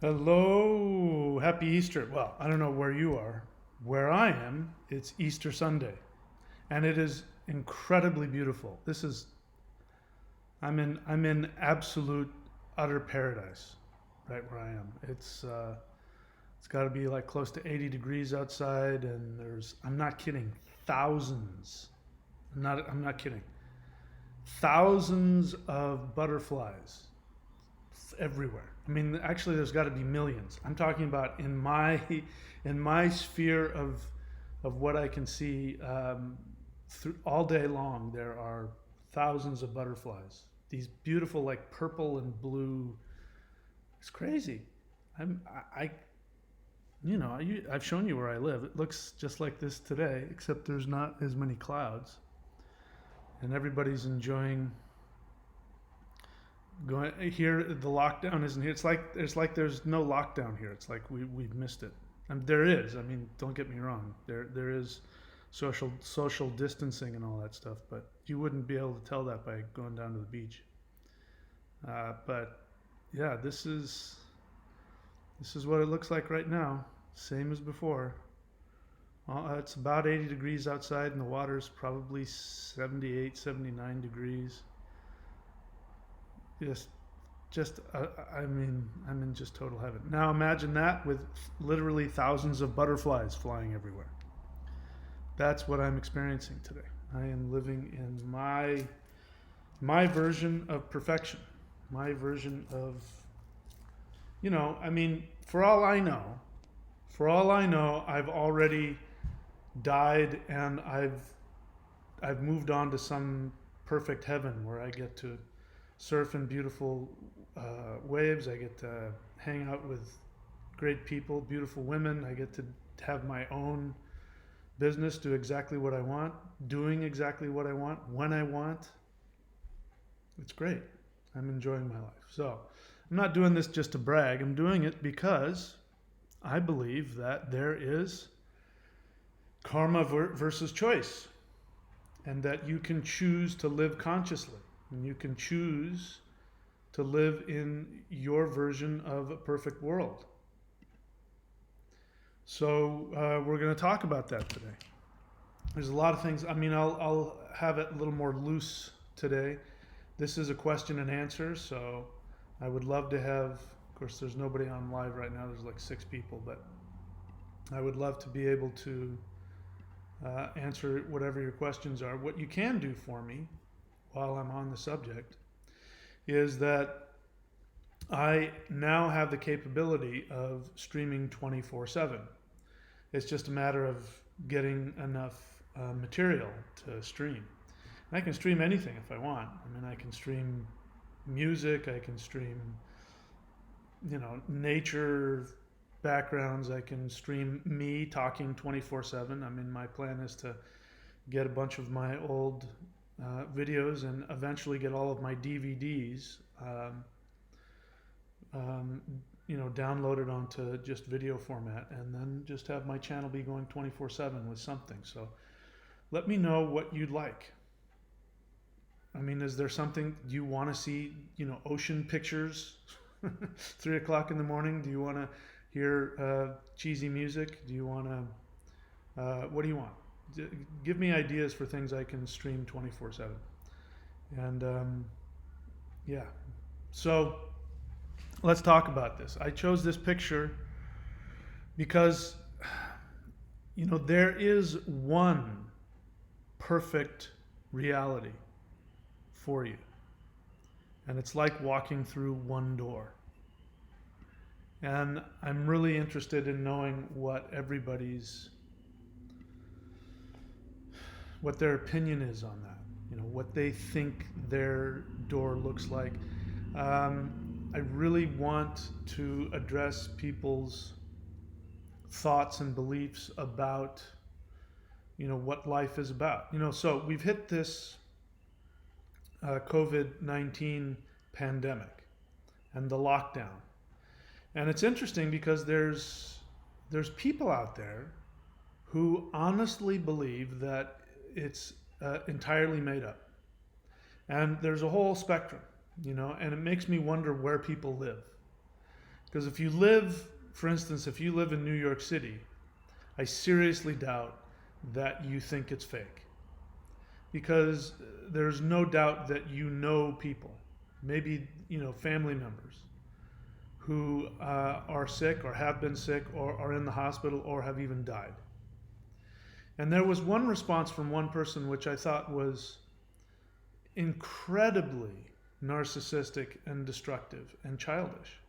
Hello, happy Easter. Well, I don't know where you are. Where I am, it's Easter Sunday, and it is incredibly beautiful. I'm in absolute utter paradise right where I am. It's got to be like close to 80 degrees outside, and there's, I'm not kidding, thousands. I'm not kidding. Thousands of butterflies everywhere. I mean, actually, there's got to be millions. I'm talking about in my sphere of what I can see through all day long. There are thousands of butterflies. These beautiful, like purple and blue. It's crazy. I'm I I've shown you where I live. It looks just like this today, except there's not as many clouds, and everybody's enjoying going here. The lockdown isn't here. It's like there's no lockdown here. It's like we've missed it. And there is. I mean, don't get me wrong. There is social distancing and all that stuff, but you wouldn't be able to tell that by going down to the beach. But yeah, this is what it looks like right now. Same as before. It's about 80 degrees outside, and the water's probably 78, 79 degrees. Just I mean, I'm in just total heaven. Now imagine that with literally thousands of butterflies flying everywhere. That's what I'm experiencing today. I am living in my version of perfection. My version of, I mean, for all I know, I've already died, and I've moved on to some perfect heaven where I get to surf in beautiful waves. I get to hang out with great people, beautiful women. I get to have my own business, do exactly what I want, doing exactly what I want, when I want. It's great. I'm enjoying my life. So I'm not doing this just to brag. I'm doing it because I believe that there is karma versus choice, and that you can choose to live consciously, and you can choose to live in your version of a perfect world. So we're going to talk about that today. There's a lot of things. I mean, I'll have it a little more loose today. This is a question and answer, so I would love to have. Of course, there's nobody on live right now. There's like 6 people, but I would love to be able to answer whatever your questions are. What you can do for me while I'm on the subject is that I now have the capability of streaming 24/7. It's just a matter of getting enough material to stream. And I can stream anything if I want. I mean, I can stream music, I can stream, nature backgrounds, I can stream me talking 24/7. I mean, my plan is to get a bunch of my old videos and eventually get all of my DVDs, downloaded onto just video format, and then just have my channel be going 24/7 with something. So let me know what you'd like. I mean, is there something you want to see? Ocean pictures, 3 o'clock in the morning. Do you want to hear cheesy music? Do you want to? What do you want? Give me ideas for things I can stream 24/7. And yeah, so let's talk about this. I chose this picture because there is one perfect reality for you, and it's like walking through one door. And I'm really interested in knowing what their opinion is on that. What they think their door looks like. I really want to address people's thoughts and beliefs about, what life is about. So we've hit this COVID-19 pandemic and the lockdown. And it's interesting because there's people out there who honestly believe that it's entirely made up. And there's a whole spectrum, and it makes me wonder where people live. Because if you live, for instance, if you live in New York City, I seriously doubt that you think it's fake. Because there's no doubt that you know people, maybe, family members who are sick or have been sick or are in the hospital or have even died. And there was one response from one person which I thought was incredibly narcissistic and destructive and childish.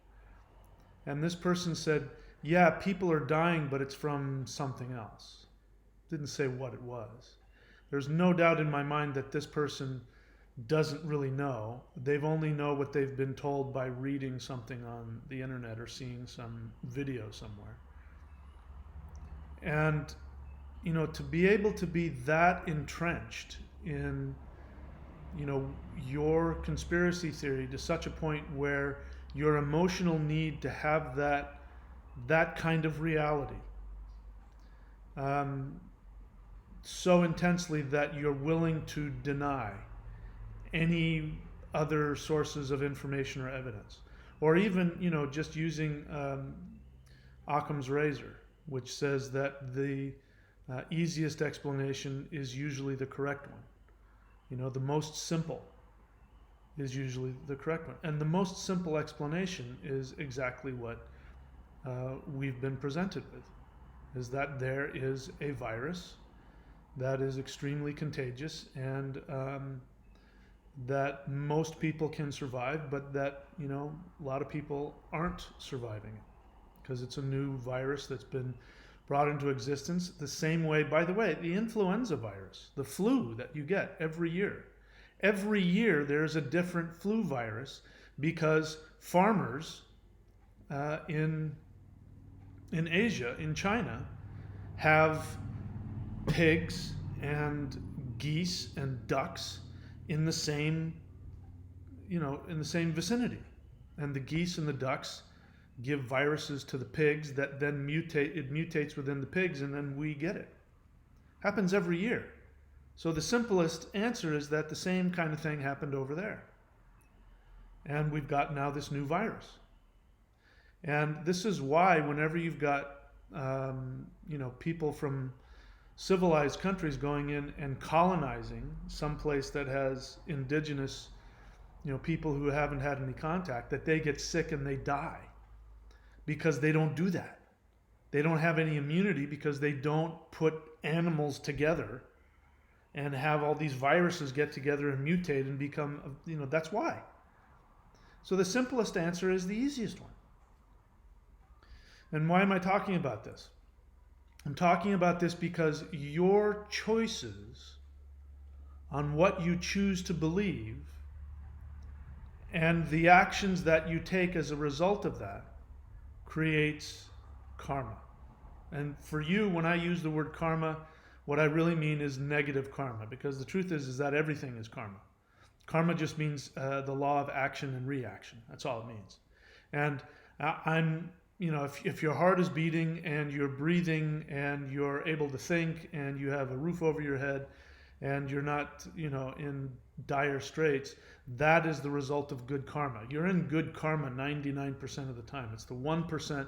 And this person said, yeah, people are dying, but it's from something else. Didn't say what it was. There's no doubt in my mind that this person doesn't really know. They've only know what they've been told by reading something on the internet or seeing some video somewhere. And, to be able to be that entrenched in, your conspiracy theory to such a point where your emotional need to have that kind of reality so intensely that you're willing to deny any other sources of information or evidence, or even just using Occam's razor, which says that the easiest explanation is usually the correct one. The most simple is usually the correct one, and the most simple explanation is exactly what we've been presented with, is that there is a virus that is extremely contagious, and that most people can survive, but that a lot of people aren't surviving it because it's a new virus that's been brought into existence the same way. By the way, the influenza virus, the flu that you get every year there's a different flu virus because farmers in Asia, in China, have pigs and geese and ducks in the same vicinity, and the geese and the ducks give viruses to the pigs that then mutates within the pigs, and then we get it. Happens every year. So the simplest answer is that the same kind of thing happened over there, and we've got now this new virus. And this is why whenever you've got people from civilized countries going in and colonizing some place that has indigenous people who haven't had any contact, that they get sick and they die because they don't do that. They don't have any immunity because they don't put animals together and have all these viruses get together and mutate and become, that's why. So the simplest answer is the easiest one. And why am I talking about this? I'm talking about this because your choices on what you choose to believe and the actions that you take as a result of that creates karma. And for you, when I use the word karma, what I really mean is negative karma, because the truth is that everything is karma. Karma just means the law of action and reaction. That's all it means. And if your heart is beating and you're breathing and you're able to think and you have a roof over your head and you're not, in dire straits, that is the result of good karma. You're in good karma 99% of the time. It's the 1%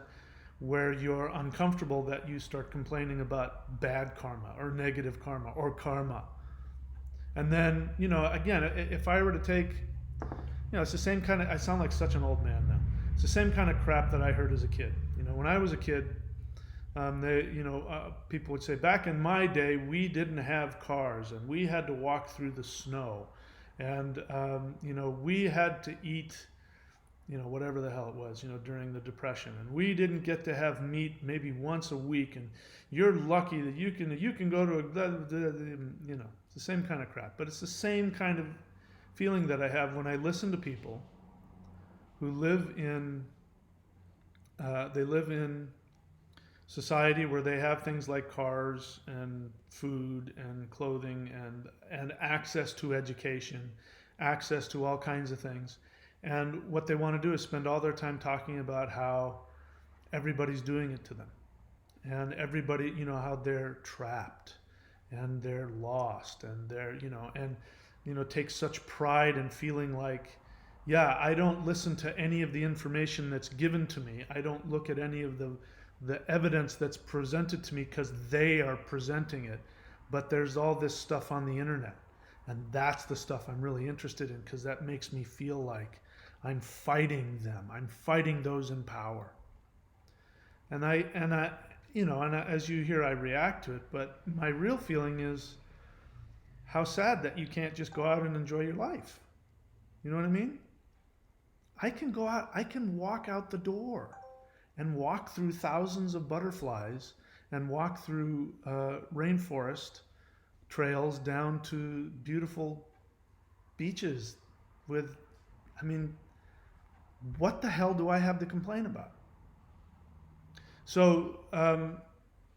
where you're uncomfortable that you start complaining about bad karma or negative karma or karma. And then, again, if I were to take, it's the same kind of, I sound like such an old man now. It's the same kind of crap that I heard as a kid. When I was a kid, people would say, back in my day, we didn't have cars and we had to walk through the snow, and we had to eat, whatever the hell it was, during the Depression, and we didn't get to have meat maybe once a week, and you're lucky that you can go to it's the same kind of crap. But it's the same kind of feeling that I have when I listen to people who live in society where they have things like cars and food and clothing and access to education, access to all kinds of things. And what they want to do is spend all their time talking about how everybody's doing it to them. And everybody, how they're trapped and they're lost and they're, take such pride in feeling like, Yeah, I don't listen to any of the information that's given to me. I don't look at any of the evidence that's presented to me because they are presenting it. But there's all this stuff on the internet. And that's the stuff I'm really interested in because that makes me feel like I'm fighting them. I'm fighting those in power. And as you hear, I react to it. But my real feeling is how sad that you can't just go out and enjoy your life. You know what I mean? I can go out, I can walk out the door and walk through thousands of butterflies and walk through rainforest trails down to beautiful beaches with, I mean, what the hell do I have to complain about? So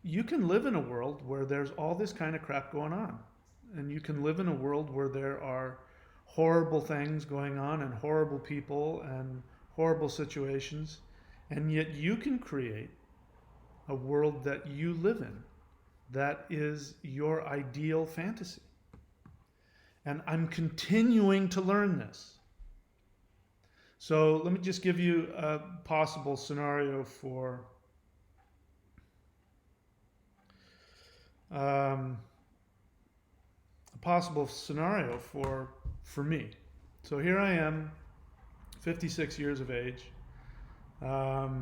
you can live in a world where there's all this kind of crap going on. And you can live in a world where there are horrible things going on and horrible people and horrible situations. And yet you can create a world that you live in that is your ideal fantasy. And I'm continuing to learn this. So let me just give you a possible scenario for for me. So here I am, 56 years of age. My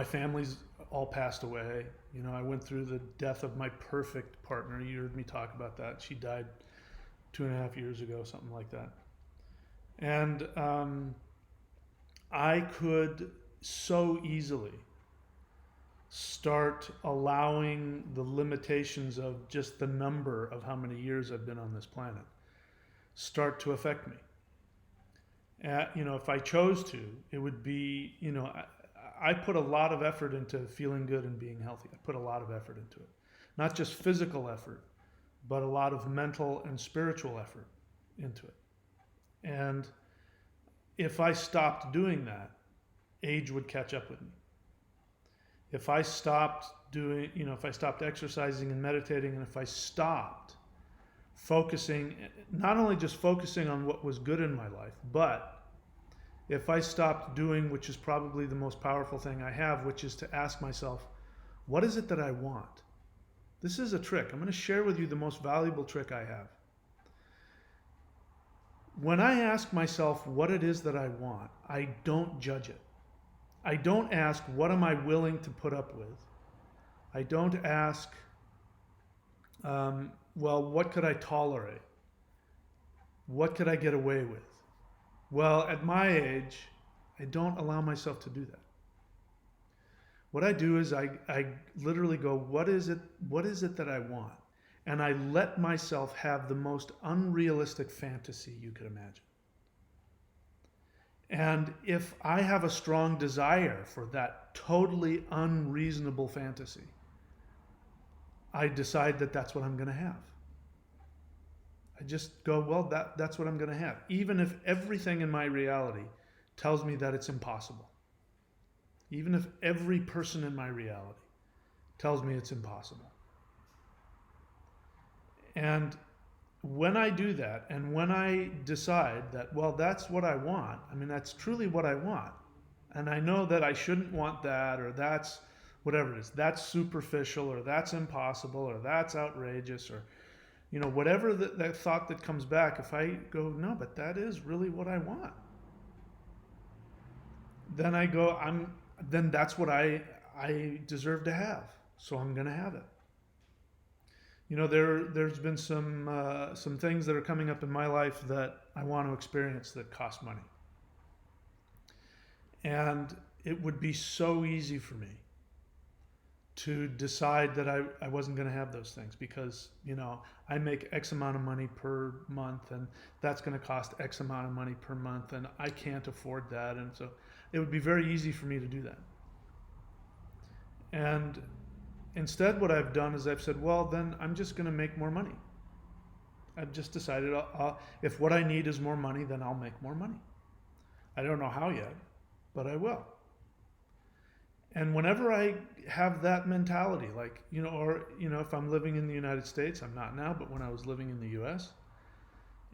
family's all passed away. You know, I went through the death of my perfect partner. You heard me talk about that. She died 2.5 years ago, something like that. And I could so easily start allowing the limitations of just the number of how many years I've been on this planet start to affect me. If I chose to, it would be, I put a lot of effort into feeling good and being healthy. I put a lot of effort into it. Not just physical effort, but a lot of mental and spiritual effort into it. And if I stopped doing that, age would catch up with me. If I stopped if I stopped exercising and meditating, and if I stopped focusing, not only just focusing on what was good in my life, but if I stopped doing, which is probably the most powerful thing I have, which is to ask myself, what is it that I want? This is a trick. I'm going to share with you the most valuable trick I have. When I ask myself what it is that I want, I don't judge it. I don't ask, what am I willing to put up with? I don't ask, what could I tolerate? What could I get away with? Well, at my age, I don't allow myself to do that. What I do is I literally go, what is it that I want? And I let myself have the most unrealistic fantasy you could imagine. And if I have a strong desire for that totally unreasonable fantasy, I decide that that's what I'm going to have. I just go, well, that's what I'm going to have. Even if everything in my reality tells me that it's impossible. Even if every person in my reality tells me it's impossible. And when I do that, and when I decide that, well, that's what I want, I mean, that's truly what I want, and I know that I shouldn't want that, or that's whatever it is, that's superficial, or that's impossible, or that's outrageous, or, whatever that thought that comes back, if I go, no, but that is really what I want, then I go, then that's what I deserve to have, so I'm going to have it. There's been some things that are coming up in my life that I want to experience that cost money. And it would be so easy for me to decide that I wasn't going to have those things because, I make X amount of money per month and that's going to cost X amount of money per month and I can't afford that. And so it would be very easy for me to do that. And instead, what I've done is I've said, well, then I'm just going to make more money. I've just decided if what I need is more money, then I'll make more money. I don't know how yet, but I will. And whenever I have that mentality, if I'm living in the United States, I'm not now, but when I was living in the US,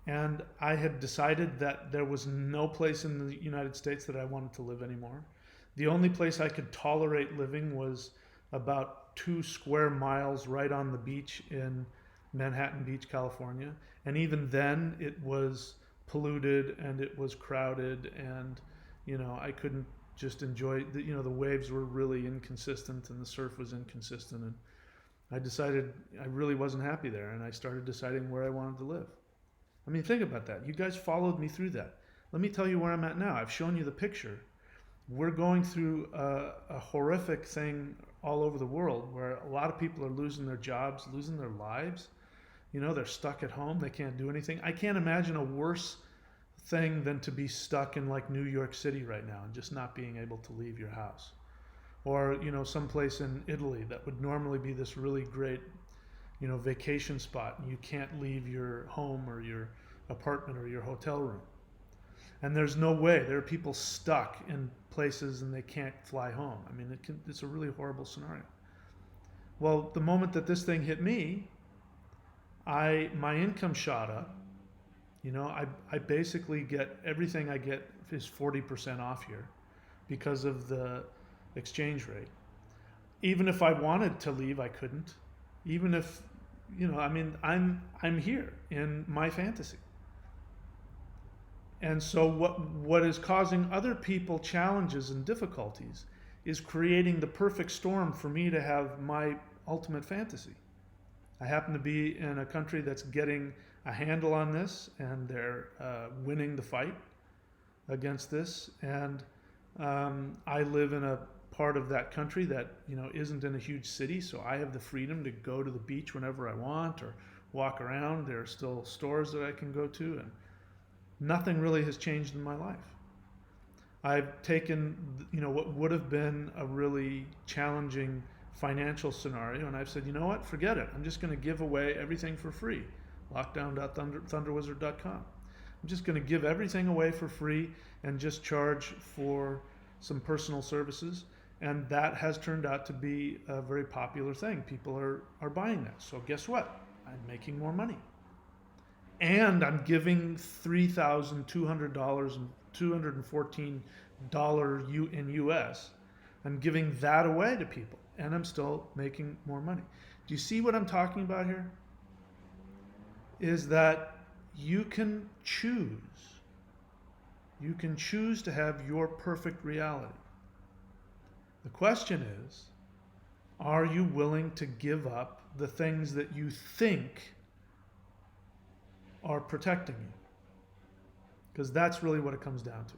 And I had decided that there was no place in the United States that I wanted to live anymore. The only place I could tolerate living was about 2 square miles right on the beach in Manhattan Beach, California. And even then, it was polluted and it was crowded, and I couldn't just enjoy the waves were really inconsistent and the surf was inconsistent, and I decided I really wasn't happy there, and I started deciding where I wanted to live. I mean, think about that. You guys followed me through that. Let me tell you where I'm at now. I've shown you the picture. We're going through a horrific thing all over the world where a lot of people are losing their jobs, losing their lives. They're stuck at home. They can't do anything. I can't imagine a worse thing than to be stuck in like New York City right now and just not being able to leave your house. Or, someplace in Italy that would normally be this really great, vacation spot, and you can't leave your home or your apartment or your hotel room. And there's no way. There are people stuck in places and they can't fly home. I mean, it's a really horrible scenario. Well, the moment that this thing hit me, my income shot up. I basically get everything I get is 40% off here because of the exchange rate. Even if I wanted to leave, I couldn't. Even if, I'm here in my fantasy. And so what is causing other people challenges and difficulties is creating the perfect storm for me to have my ultimate fantasy. I happen to be in a country that's getting a handle on this, and they're winning the fight against this. And I live in a part of that country that isn't in a huge city, so I have the freedom to go to the beach whenever I want or walk around. There are still stores that I can go to, and nothing really has changed in my life. I've taken what would have been a really challenging financial scenario, and I've said, you know what, forget it. I'm just going to give away everything for free. Lockdown.thunderwizard.com. I'm just going to give everything away for free and just charge for some personal services. And that has turned out to be a very popular thing. People are buying that. So guess what? I'm making more money. And I'm giving $3,200 and $214 in US. I'm giving that away to people, and I'm still making more money. Do you see what I'm talking about here? Is that you can choose. You can choose to have your perfect reality. The question is, are you willing to give up the things that you think are protecting you? Because that's really what it comes down to.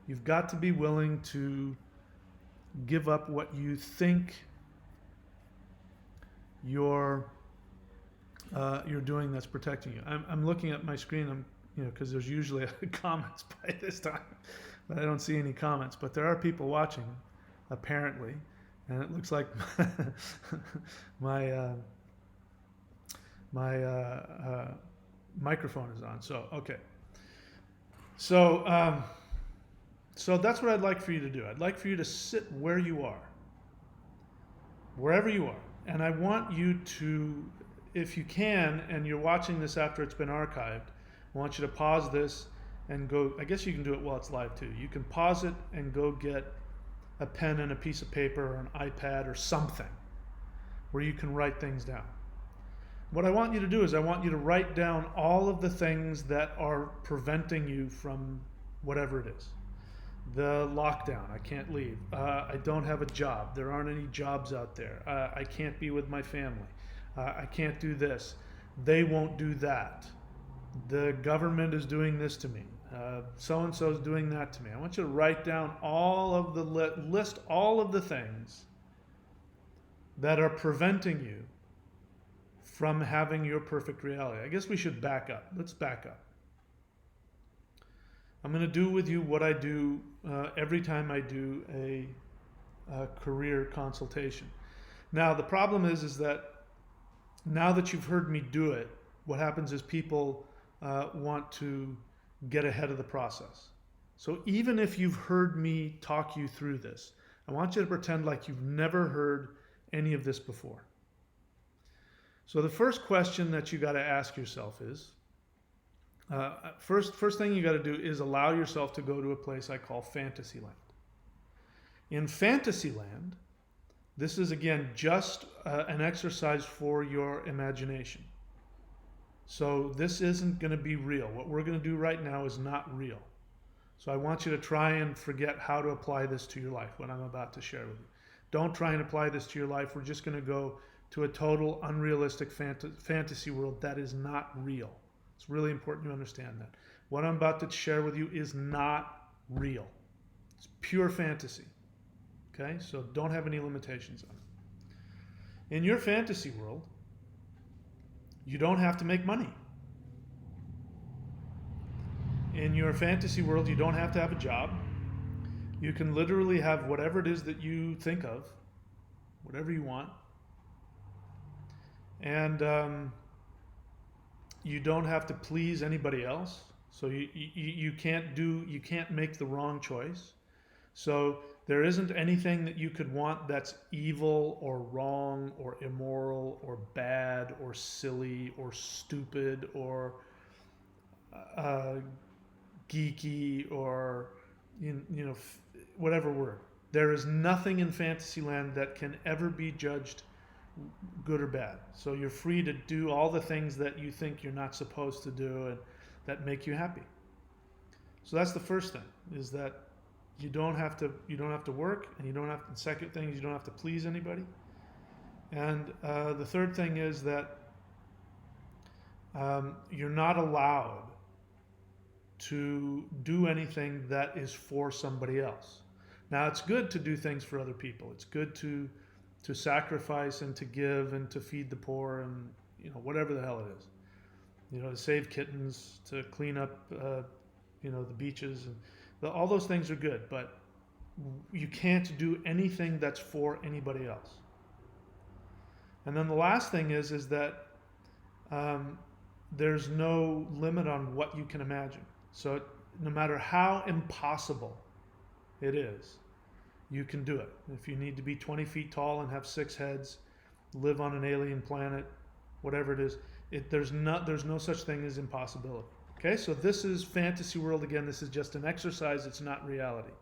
You've got to be willing to give up what you think you're doing that's protecting you. I'm looking at my screen, because there's usually comments by this time, but I don't see any comments. But there are people watching, apparently, and it looks like my microphone is on. So okay. So that's what I'd like for you to do. I'd like for you to sit where you are, wherever you are, and I want you to, if you can, and you're watching this after it's been archived, I want you to pause this and go. I guess you can do it while it's live too. You can pause it and go get a pen and a piece of paper or an iPad or something where you can write things down. What I want you to do is I want you to write down all of the things that are preventing you from whatever it is. The lockdown, I can't leave. I don't have a job. There aren't any jobs out there. I can't be with my family. I can't do this. They won't do that. The government is doing this to me. So-and-so is doing that to me. I want you to write down all of the list all of the things that are preventing you from having your perfect reality. I guess we should back up. Let's back up. I'm going to do with you what I do every time I do a career consultation. Now, the problem is that now that you've heard me do it, what happens is people want to get ahead of the process. So even if you've heard me talk you through this, I want you to pretend like you've never heard any of this before. So the first question that you got to ask yourself is, First thing you got to do is allow yourself to go to a place I call Fantasyland. In Fantasyland, this is again just an exercise for your imagination. So this isn't going to be real. What we're going to do right now is not real. So I want you to try and forget how to apply this to your life, what I'm about to share with you. Don't try and apply this to your life. We're just going to go to a total unrealistic fantasy world that is not real. It's really important you understand that. What I'm about to share with you is not real. It's pure fantasy. Okay? So don't have any limitations on it. In your fantasy world, you don't have to make money. In your fantasy world, you don't have to have a job. You can literally have whatever it is that you think of, whatever you want. And you don't have to please anybody else. So you can't make the wrong choice. So there isn't anything that you could want that's evil or wrong or immoral or bad or silly or stupid or geeky or whatever word. There is nothing in Fantasyland that can ever be judged good or bad. So you're free to do all the things that you think you're not supposed to do and that make you happy. So that's the first thing, is that you don't have to work, and you don't have to, the second thing is you don't have to please anybody. And the third thing is that you're not allowed to do anything that is for somebody else. Now, it's good to do things for other people. It's good to sacrifice and to give and to feed the poor and whatever the hell it is. To save kittens, to clean up the beaches, and all those things are good. But you can't do anything that's for anybody else. And then the last thing is that there's no limit on what you can imagine. So no matter how impossible it is, you can do it. If you need to be 20 feet tall and have 6 heads, live on an alien planet, whatever it is, there's no such thing as impossibility. Okay, so this is fantasy world again. This is just an exercise. It's not reality.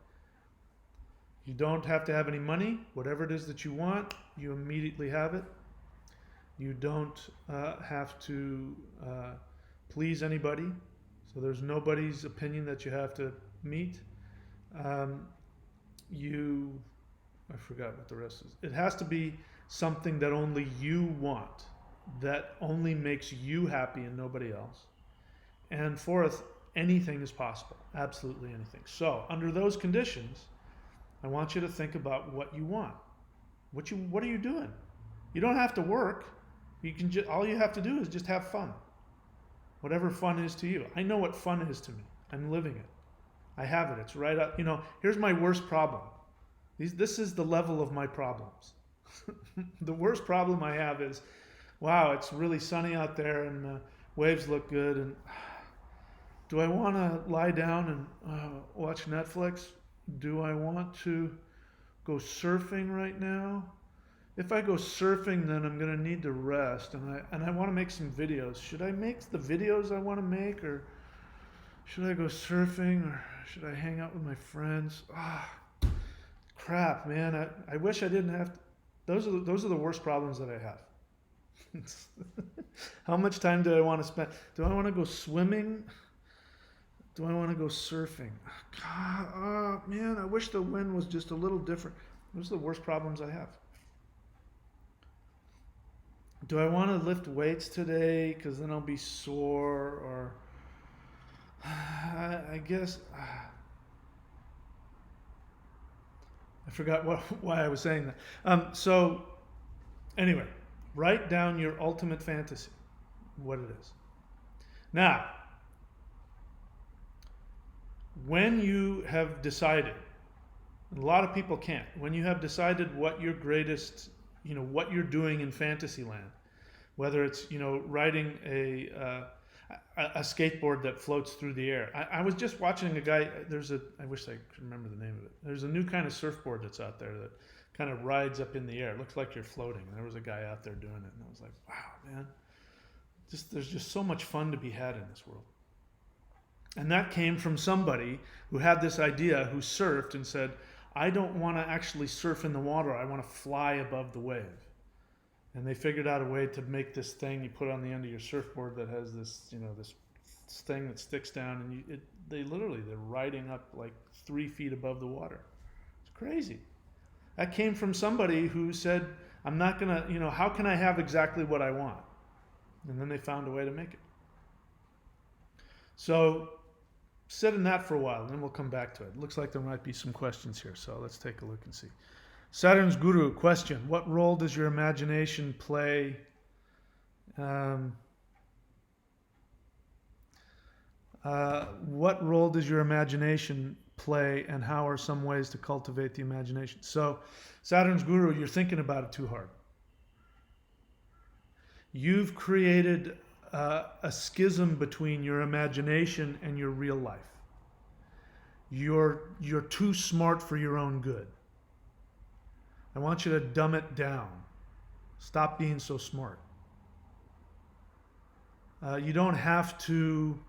You don't have to have any money. Whatever it is that you want, you immediately have it. You don't have to please anybody. So there's nobody's opinion that you have to meet. I forgot what the rest is. It has to be something that only you want, that only makes you happy and nobody else. And fourth, anything is possible, absolutely anything. So under those conditions, I want you to think about what you want. What are you doing? You don't have to work. All you have to do is just have fun. Whatever fun is to you. I know what fun is to me. I'm living it. I have it. It's right up. Here's my worst problem. This is the level of my problems. The worst problem I have is, wow, it's really sunny out there and waves look good. And do I want to lie down and watch Netflix? Do I want to go surfing right now? If I go surfing, then I'm going to need to rest, and I want to make some videos. Should I make the videos I want to make, or should I go surfing, or should I hang out with my friends? Crap, man! I wish I didn't have to. Those are the worst problems that I have. How much time do I want to spend? Do I want to go swimming? Do I want to go surfing? God, man! I wish the wind was just a little different. Those are the worst problems I have. Do I want to lift weights today because then I'll be sore? Or I guess I forgot why I was saying that. So anyway, write down your ultimate fantasy, what it is. Now, when you have decided, a lot of people can't, when you have decided what your greatest, what you're doing in Fantasyland, whether it's, riding a skateboard that floats through the air. I was just watching a guy, I wish I could remember the name of it. There's a new kind of surfboard that's out there that kind of rides up in the air. It looks like you're floating. There was a guy out there doing it, and I was like, wow, man. There's just so much fun to be had in this world. And that came from somebody who had this idea, who surfed and said, I don't want to actually surf in the water. I want to fly above the wave. And they figured out a way to make this thing you put on the end of your surfboard that has this, this thing that sticks down, and they're riding up like 3 feet above the water. It's crazy. That came from somebody who said, I'm not gonna, how can I have exactly what I want? And then they found a way to make it. So sit in that for a while, and then we'll come back to it. Looks like there might be some questions here, so let's take a look and see. Saturn's Guru, question: what role does your imagination play? What role does your imagination play, and how are some ways to cultivate the imagination? So, Saturn's Guru, you're thinking about it too hard. You've created a schism between your imagination and your real life. You're too smart for your own good. I want you to dumb it down. Stop being so smart. You don't have to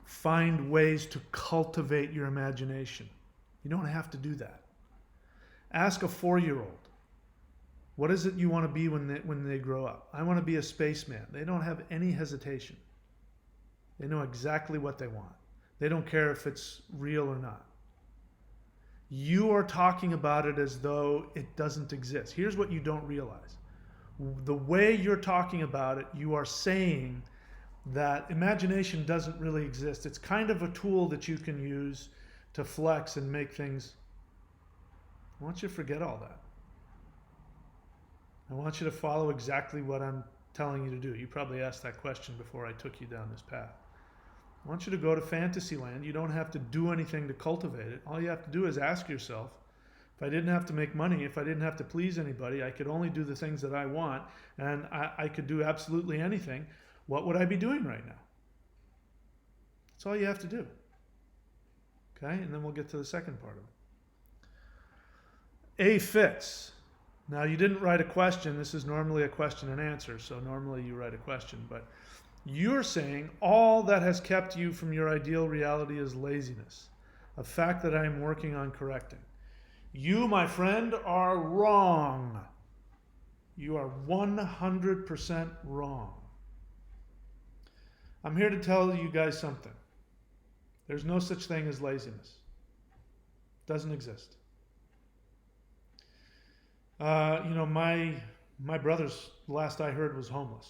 find ways to cultivate your imagination. You don't have to do that. Ask a 4-year-old, what is it you want to be when they grow up? I want to be a spaceman. They don't have any hesitation. They know exactly what they want. They don't care if it's real or not. You are talking about it as though it doesn't exist. Here's what you don't realize. The way you're talking about it, you are saying that imagination doesn't really exist. It's kind of a tool that you can use to flex and make things. I want you to forget all that. I want you to follow exactly what I'm telling you to do. You probably asked that question before I took you down this path. I want you to go to Fantasyland. You don't have to do anything to cultivate it. All you have to do is ask yourself, if I didn't have to make money, if I didn't have to please anybody, I could only do the things that I want, and I could do absolutely anything, what would I be doing right now? That's all you have to do. Okay? And then we'll get to the second part of it. A Fitz. Now, you didn't write a question. This is normally a question and answer, so normally you write a question, but you're saying all that has kept you from your ideal reality is laziness, a fact that I am working on correcting. You, my friend, are wrong. You are 100% wrong. I'm here to tell you guys something. There's no such thing as laziness. It doesn't exist. My brother's, last I heard, was homeless.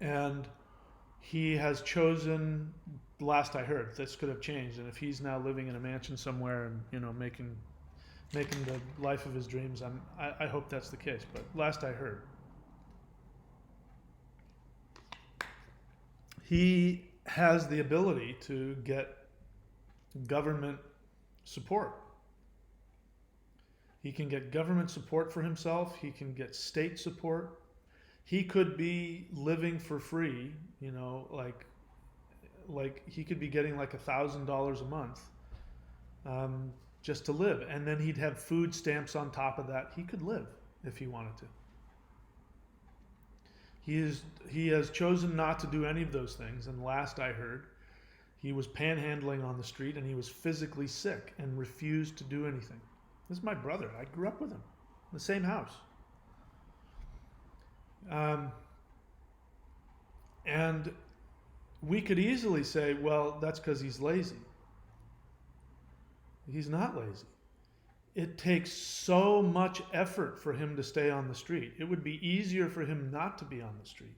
And he has chosen, last I heard, this could have changed, and if he's now living in a mansion somewhere and making the life of his dreams, I hope that's the case, but last I heard, he has the ability to get government support. He can get government support for himself. He can get state support. He could be living for free, like he could be getting like $1,000 a month just to live. And then he'd have food stamps on top of that. He could live if he wanted to. He has chosen not to do any of those things. And last I heard, he was panhandling on the street and he was physically sick and refused to do anything. This is my brother. I grew up with him in the same house. And we could easily say, well, that's because he's lazy. He's not lazy. It takes so much effort for him to stay on the street. It would be easier for him not to be on the street.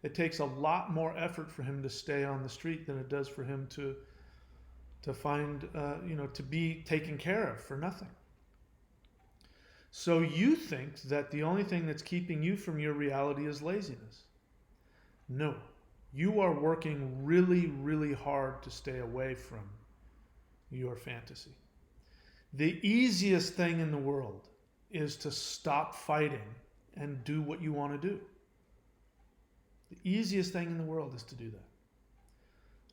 It takes a lot more effort for him to stay on the street than it does for him to find, to be taken care of for nothing. So you think that the only thing that's keeping you from your reality is laziness. No, you are working really, really hard to stay away from your fantasy. The easiest thing in the world is to stop fighting and do what you want to do. The easiest thing in the world is to do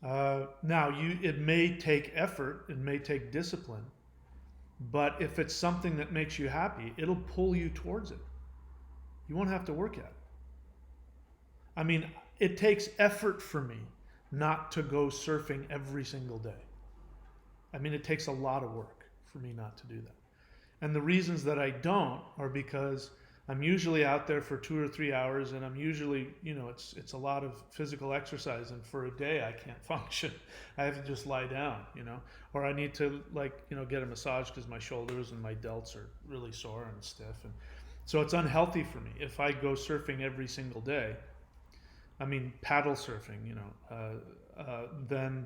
that. Now, it may take effort, it may take discipline, but if it's something that makes you happy, it'll pull you towards it. You won't have to work at it. I mean, it takes effort for me not to go surfing every single day. I mean, it takes a lot of work for me not to do that. And the reasons that I don't are because I'm usually out there for 2 or 3 hours, and I'm usually, it's a lot of physical exercise, and for a day I can't function. I have to just lie down, or I need to get a massage because my shoulders and my delts are really sore and stiff, and so it's unhealthy for me if I go surfing every single day. I mean, paddle surfing, then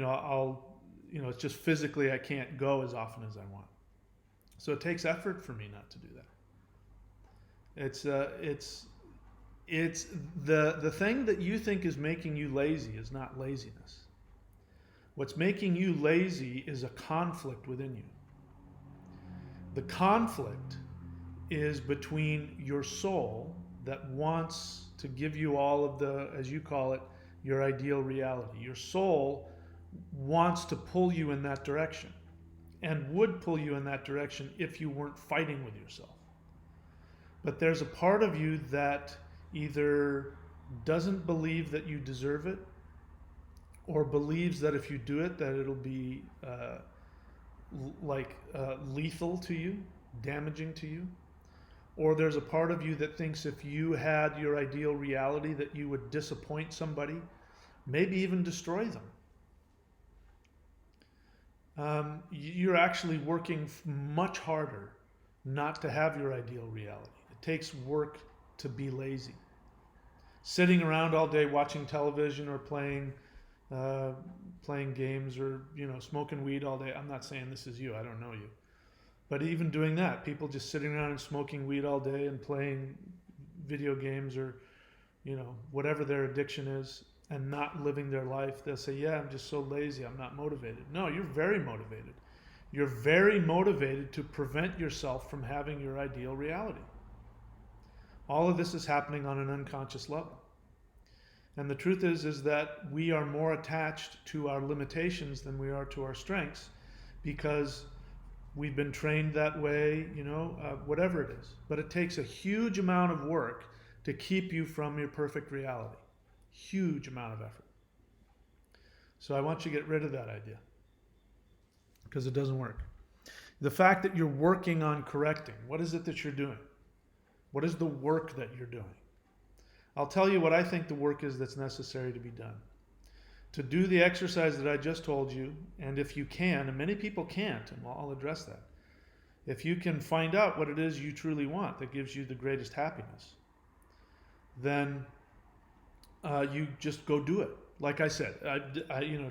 I'll, it's just physically I can't go as often as I want. So it takes effort for me not to do that. It's the thing that you think is making you lazy is not laziness. What's making you lazy is a conflict within you. The conflict is between your soul that wants to give you all of the, as you call it, your ideal reality. Your soul wants to pull you in that direction, and would pull you in that direction if you weren't fighting with yourself. But there's a part of you that either doesn't believe that you deserve it, or believes that if you do it, that it'll be lethal to you, damaging to you. Or there's a part of you that thinks if you had your ideal reality that you would disappoint somebody, maybe even destroy them. You're actually working much harder not to have your ideal reality. It takes work to be lazy. Sitting around all day watching television or playing games, or smoking weed all day. I'm not saying this is you. I don't know you. But even doing that, people just sitting around and smoking weed all day and playing video games, or whatever their addiction is, and not living their life, they'll say, yeah, I'm just so lazy, I'm not motivated. No, you're very motivated. You're very motivated to prevent yourself from having your ideal reality. All of this is happening on an unconscious level. And the truth is that we are more attached to our limitations than we are to our strengths, because we've been trained that way, whatever it is. But it takes a huge amount of work to keep you from your perfect reality. Huge amount of effort. So I want you to get rid of that idea, because it doesn't work. The fact that you're working on correcting, what is it that you're doing? What is the work that you're doing? I'll tell you what I think the work is that's necessary to be done. To do the exercise that I just told you, and if you can, and many people can't, and I'll address that. If you can find out what it is you truly want that gives you the greatest happiness, then you just go do it. Like I said,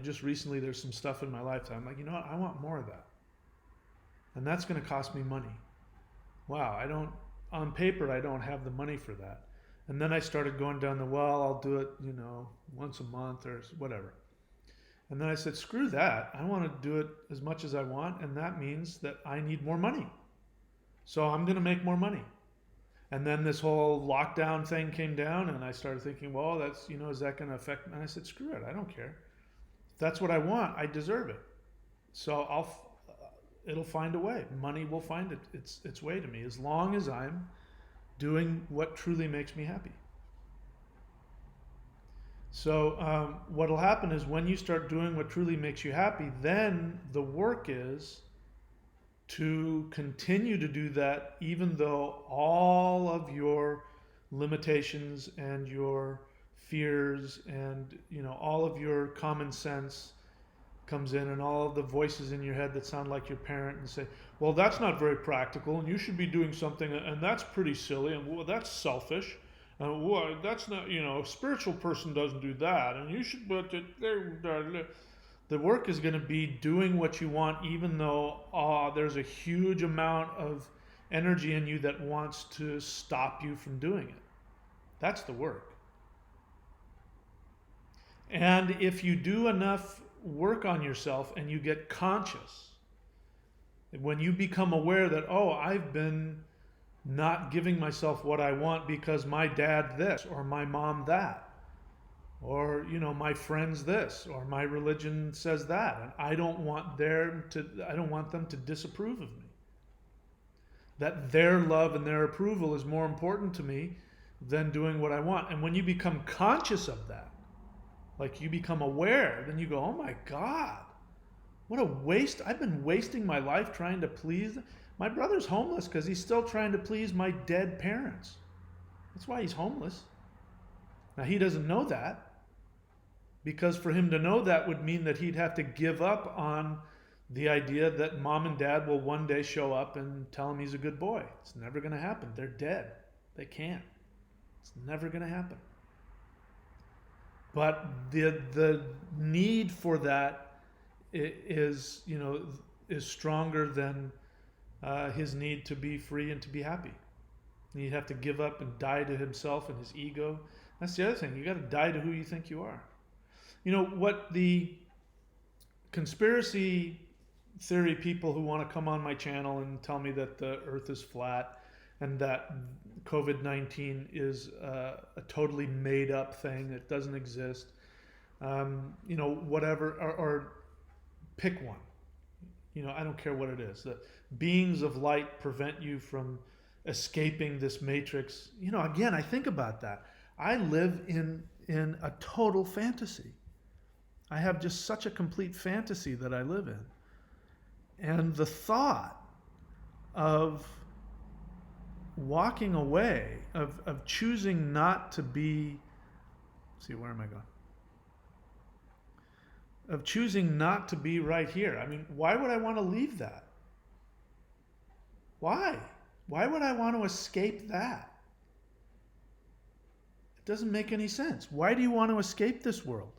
just recently there's some stuff in my life that I'm like, you know what, I want more of that. And that's going to cost me money. Wow, on paper, I don't have the money for that. And then I started going down the, I'll do it, once a month or whatever. And then I said, screw that. I want to do it as much as I want, and that means that I need more money. So I'm going to make more money. And then this whole lockdown thing came down, and I started thinking, that's, is that going to affect me? And I said, screw it. I don't care. If that's what I want, I deserve it. So it'll find a way. Money will find its way to me, as long as I'm doing what truly makes me happy. So what'll happen is when you start doing what truly makes you happy, then the work is to continue to do that, even though all of your limitations and your fears and all of your common sense comes in, and all of the voices in your head that sound like your parent and say, well, that's not very practical, and you should be doing something, and that's pretty silly, and well, that's selfish, and well, that's not, a spiritual person doesn't do that, and you should, but the work is going to be doing what you want, even though there's a huge amount of energy in you that wants to stop you from doing it. That's the work. And if you do enough work on yourself and you get conscious, when you become aware that, I've been not giving myself what I want because my dad this, or my mom that, or my friends this, or my religion says that, and I don't want them to disapprove of me. That their love and their approval is more important to me than doing what I want. And when you become conscious of that, like you become aware, then you go, oh my God, what a waste. I've been wasting my life trying to please. My brother's homeless because he's still trying to please my dead parents. That's why he's homeless. Now, he doesn't know that, because for him to know that would mean that he'd have to give up on the idea that mom and dad will one day show up and tell him he's a good boy. It's never going to happen. They're dead. They can't. It's never going to happen. But the need for that is, is stronger than his need to be free and to be happy. He'd have to give up and die to himself and his ego. That's the other thing. You got to die to who you think you are. What the conspiracy theory people who want to come on my channel and tell me that the earth is flat and that COVID-19 is a totally made up thing that doesn't exist, whatever, or pick one. I don't care what it is. The beings of light prevent you from escaping this matrix. Again, I think about that. I live in a total fantasy. I have just such a complete fantasy that I live in. And the thought of walking away, of choosing not to be, where am I going? Of choosing not to be right here. I mean, why would I want to leave that? Why? Why would I want to escape that? It doesn't make any sense. Why do you want to escape this world?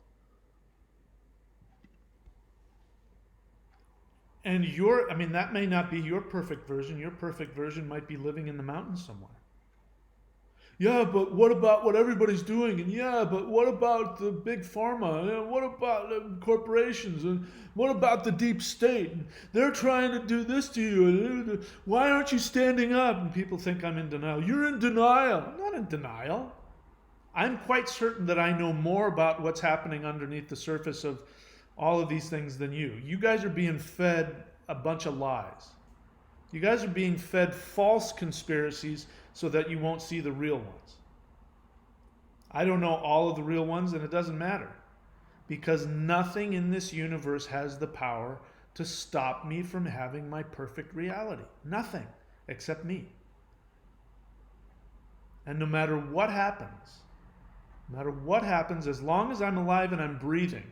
And that may not be your perfect version. Your perfect version might be living in the mountains somewhere. Yeah, but what about what everybody's doing? And yeah, but what about the big pharma? And what about the corporations? And what about the deep state? And they're trying to do this to you. And why aren't you standing up? And people think I'm in denial. You're in denial. I'm not in denial. I'm quite certain that I know more about what's happening underneath the surface of all of these things than you. You guys are being fed a bunch of lies. You guys are being fed false conspiracies so that you won't see the real ones. I don't know all of the real ones, and it doesn't matter, because nothing in this universe has the power to stop me from having my perfect reality. Nothing except me. And no matter what happens, as long as I'm alive and I'm breathing,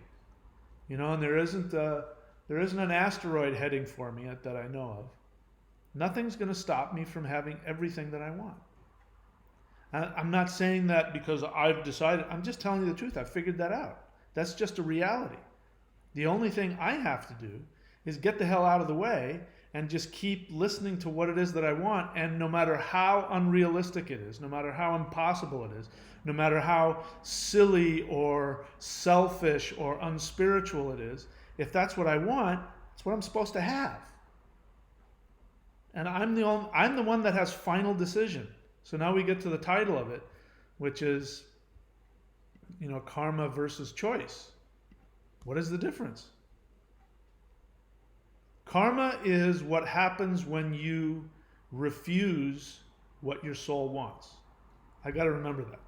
and there isn't an asteroid heading for me that I know of, nothing's going to stop me from having everything that I want. I'm not saying that because I've decided. I'm just telling you the truth. I've figured that out. That's just a reality. The only thing I have to do is get the hell out of the way and just keep listening to what it is that I want. And no matter how unrealistic it is, no matter how impossible it is, no matter how silly or selfish or unspiritual it is, if that's what I want, it's what I'm supposed to have. And I'm the one that has final decision. So now we get to the title of it, which is, karma versus choice. What is the difference? Karma is what happens when you refuse what your soul wants. I got to remember that.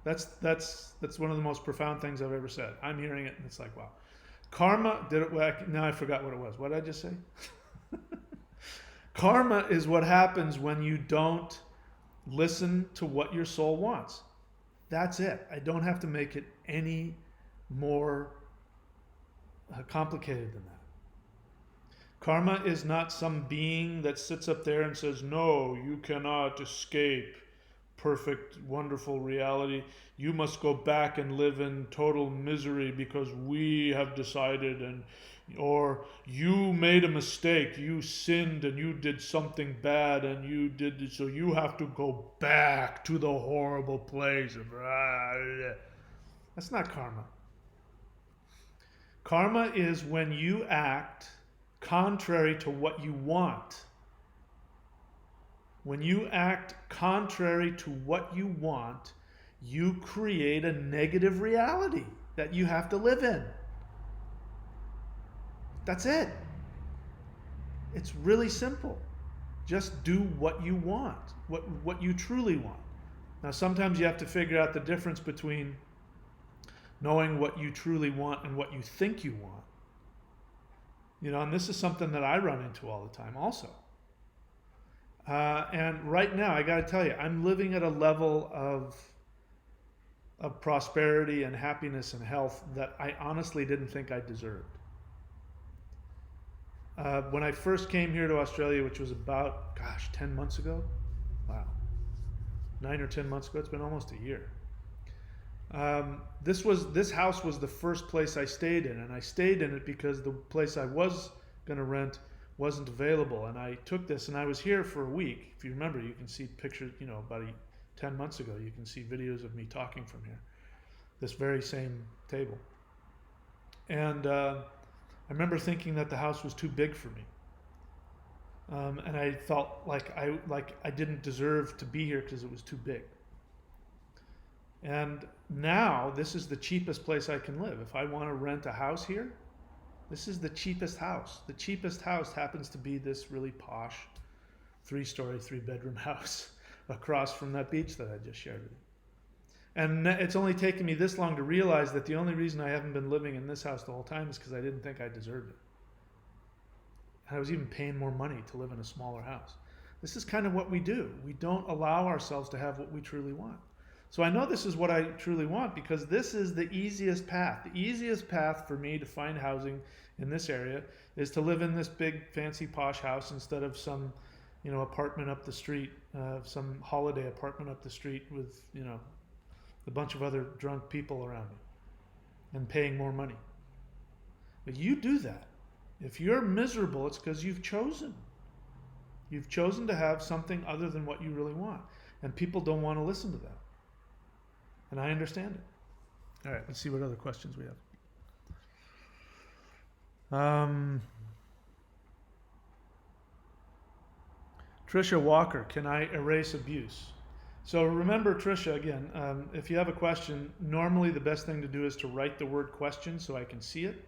That's one of the most profound things I've ever said. I'm hearing it and it's like, wow. Karma, now I forgot what it was. What did I just say? Karma is what happens when you don't listen to what your soul wants. That's it. I don't have to make it any more complicated than that. Karma is not some being that sits up there and says, no, you cannot escape perfect, wonderful reality. You must go back and live in total misery because we have decided, or you made a mistake, you sinned and you did something bad and you did, so you have to go back to the horrible place. That's not karma. Karma is when you act contrary to what you want. When you act contrary to what you want, you create a negative reality that you have to live in. That's it. It's really simple. Just do what you want, what you truly want. Now, sometimes you have to figure out the difference between knowing what you truly want and what you think you want. And this is something that I run into all the time also. And right now, I got to tell you, I'm living at a level of prosperity and happiness and health that I honestly didn't think I deserved. When I first came here to Australia, which was about, 10 months ago. Wow. 9 or 10 months ago. It's been almost a year. This house was the first place I stayed in, and I stayed in it because the place I was going to rent wasn't available. And I took this, and I was here for a week. If you remember, you can see pictures, about 10 months ago, you can see videos of me talking from here, this very same table. And I remember thinking that the house was too big for me. And I felt like I didn't deserve to be here because it was too big. And now this is the cheapest place I can live. If I want to rent a house here, this is the cheapest house. The cheapest house happens to be this really posh 3-story, 3-bedroom house across from that beach that I just shared with you. And it's only taken me this long to realize that the only reason I haven't been living in this house the whole time is because I didn't think I deserved it. I was even paying more money to live in a smaller house. This is kind of what we do. We don't allow ourselves to have what we truly want. So I know this is what I truly want because this is the easiest path. The easiest path for me to find housing in this area is to live in this big, fancy, posh house instead of some, apartment up the street, some holiday apartment up the street with, a bunch of other drunk people around me and paying more money. But you do that. If you're miserable, it's because you've chosen. You've chosen to have something other than what you really want. And people don't want to listen to that. And I understand it. All right, let's see what other questions we have. Trisha Walker, can I erase abuse? So remember, Trisha, again, if you have a question, normally the best thing to do is to write the word question so I can see it.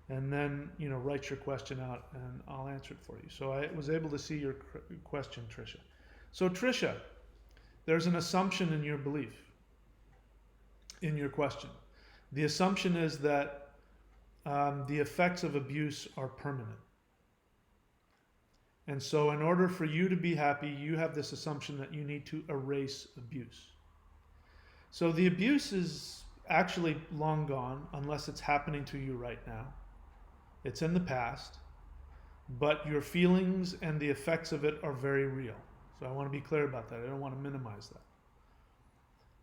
And then, write your question out and I'll answer it for you. So I was able to see your question, Trisha. So Trisha, there's an assumption in your belief, in your question. The assumption is that the effects of abuse are permanent. And so in order for you to be happy, you have this assumption that you need to erase abuse. So the abuse is actually long gone unless it's happening to you right now. It's in the past, but your feelings and the effects of it are very real. So I want to be clear about that. I don't want to minimize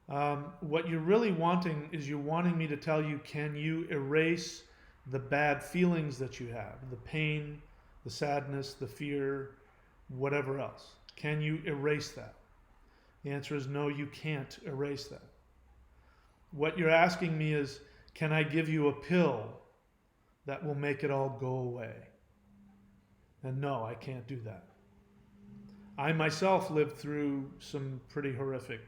that. What you're really wanting is you're wanting me to tell you, can you erase the bad feelings that you have, the pain, the sadness, the fear, whatever else? Can you erase that? The answer is no, you can't erase that. What you're asking me is, can I give you a pill that will make it all go away? And no, I can't do that. I myself lived through some pretty horrific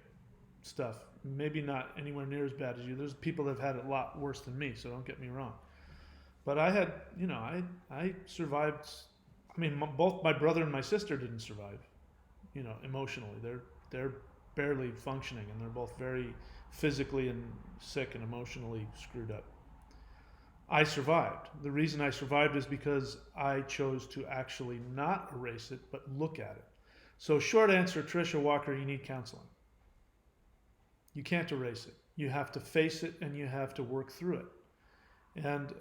stuff. Maybe not anywhere near as bad as you. There's people that have had it a lot worse than me, so don't get me wrong. But I had, I survived. I mean, both my brother and my sister didn't survive, emotionally. They're barely functioning, and they're both very physically and sick and emotionally screwed up. I survived. The reason I survived is because I chose to actually not erase it, but look at it. So short answer, Trisha Walker, you need counseling. You can't erase it. You have to face it and you have to work through it. And,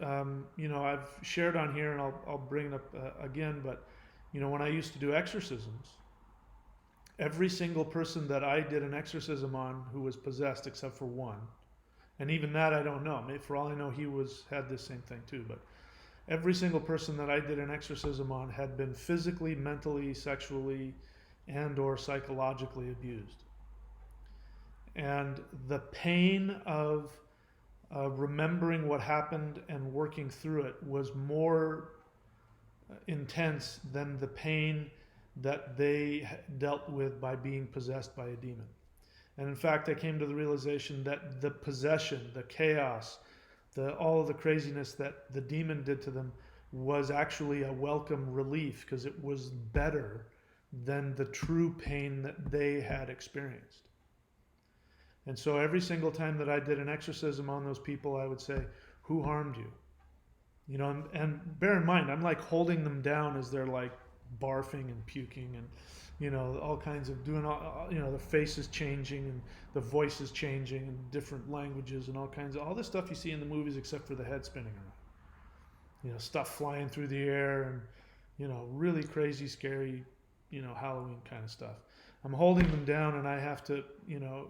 I've shared on here, and I'll bring it up again, but, when I used to do exorcisms, every single person that I did an exorcism on who was possessed, except for one, and even that I don't know. Maybe for all I know, he had this same thing too, but every single person that I did an exorcism on had been physically, mentally, sexually, and or psychologically abused. And the pain of remembering what happened and working through it was more intense than the pain that they dealt with by being possessed by a demon. And in fact, I came to the realization that the possession, the chaos, all of the craziness that the demon did to them was actually a welcome relief, because it was better than the true pain that they had experienced. And so every single time that I did an exorcism on those people, I would say, who harmed you? You know, and bear in mind, I'm like holding them down as they're like barfing and puking and, you know, all kinds of doing all, you know, the face is changing and the voice is changing and different languages and all this stuff you see in the movies except for the head spinning around. You know, stuff flying through the air and, you know, really crazy, scary, you know, Halloween kind of stuff. I'm holding them down and I have to, you know,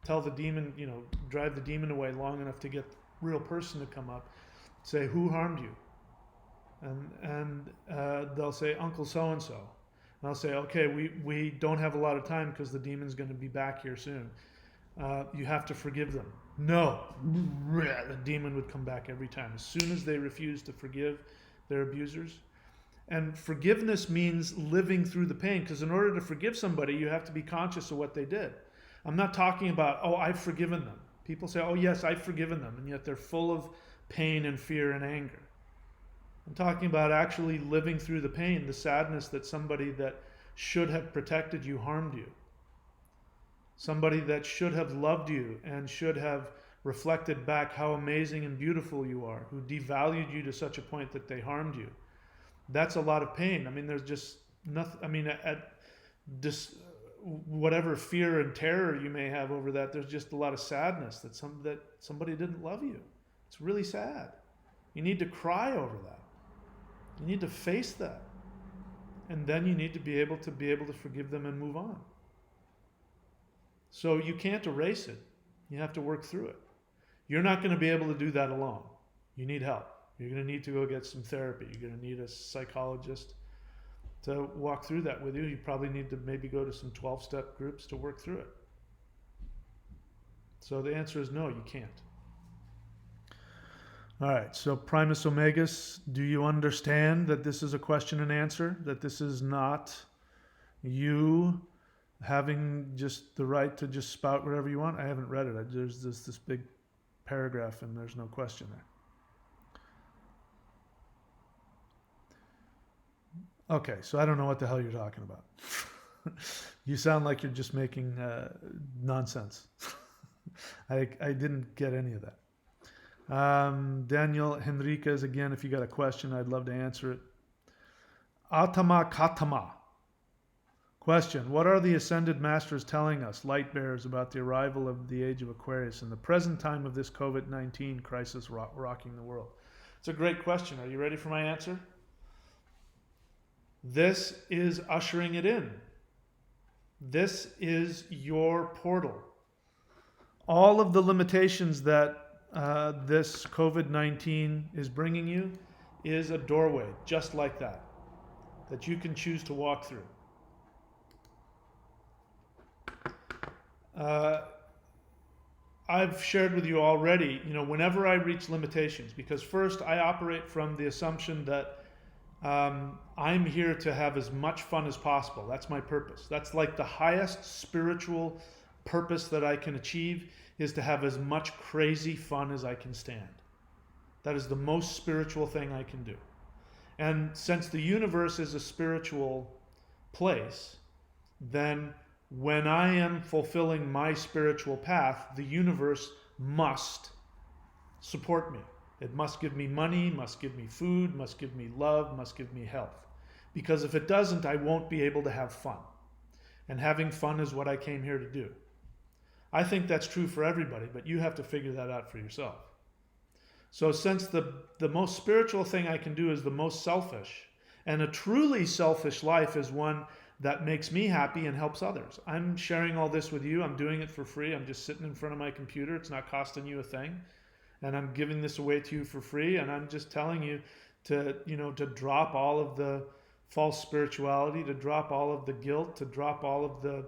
tell the demon, you know, drive the demon away long enough to get the real person to come up, say, who harmed you? And they'll say, Uncle so-and-so. And I'll say, okay, we don't have a lot of time because the demon's going to be back here soon. You have to forgive them. No. The demon would come back every time. As soon as they refuse to forgive their abusers. And forgiveness means living through the pain, because in order to forgive somebody, you have to be conscious of what they did. I'm not talking about, oh, I've forgiven them. People say, oh, yes, I've forgiven them, and yet they're full of pain and fear and anger. I'm talking about actually living through the pain, the sadness that somebody that should have protected you harmed you. Somebody that should have loved you and should have reflected back how amazing and beautiful you are, who devalued you to such a point that they harmed you. That's a lot of pain. I mean, there's just nothing, I mean, at this, whatever fear and terror you may have over that, there's just a lot of sadness that somebody didn't love you. It's really sad. You need to cry over that. You need to face that. And then you need to be able to forgive them and move on. So you can't erase it. You have to work through it. You're not going to be able to do that alone. You need help. You're going to need to go get some therapy. You're going to need a psychologist to walk through that with you. You probably need to maybe go to some 12-step groups to work through it. So the answer is no, you can't. All right, so Primus Omegas, do you understand that this is a question and answer? That this is not you having just the right to just spout whatever you want? I haven't read it. There's this big paragraph and there's no question there. Okay, so I don't know what the hell you're talking about. You sound like you're just making nonsense. I didn't get any of that. Daniel Henriquez, again, if you got a question, I'd love to answer it. Atama Katama. Question: what are the Ascended Masters telling us, light bearers, about the arrival of the age of Aquarius and the present time of this COVID-19 crisis rocking the world? It's a great question. Are you ready for my answer? This is ushering it in. This is your portal. All of the limitations that this COVID-19 is bringing you is a doorway, just like that you can choose to walk through. I've shared with you already, you know, whenever I reach limitations, because first I operate from the assumption that I'm here to have as much fun as possible. That's my purpose. That's like the highest spiritual purpose that I can achieve, is to have as much crazy fun as I can stand. That is the most spiritual thing I can do. And since the universe is a spiritual place, then when I am fulfilling my spiritual path, the universe must support me. It must give me money, must give me food, must give me love, must give me health. Because if it doesn't, I won't be able to have fun. And having fun is what I came here to do. I think that's true for everybody, but you have to figure that out for yourself. So since the most spiritual thing I can do is the most selfish, and a truly selfish life is one that makes me happy and helps others. I'm sharing all this with you. I'm doing it for free. I'm just sitting in front of my computer. It's not costing you a thing. And I'm giving this away to you for free. And I'm just telling you to drop all of the false spirituality, to drop all of the guilt, to drop all of the,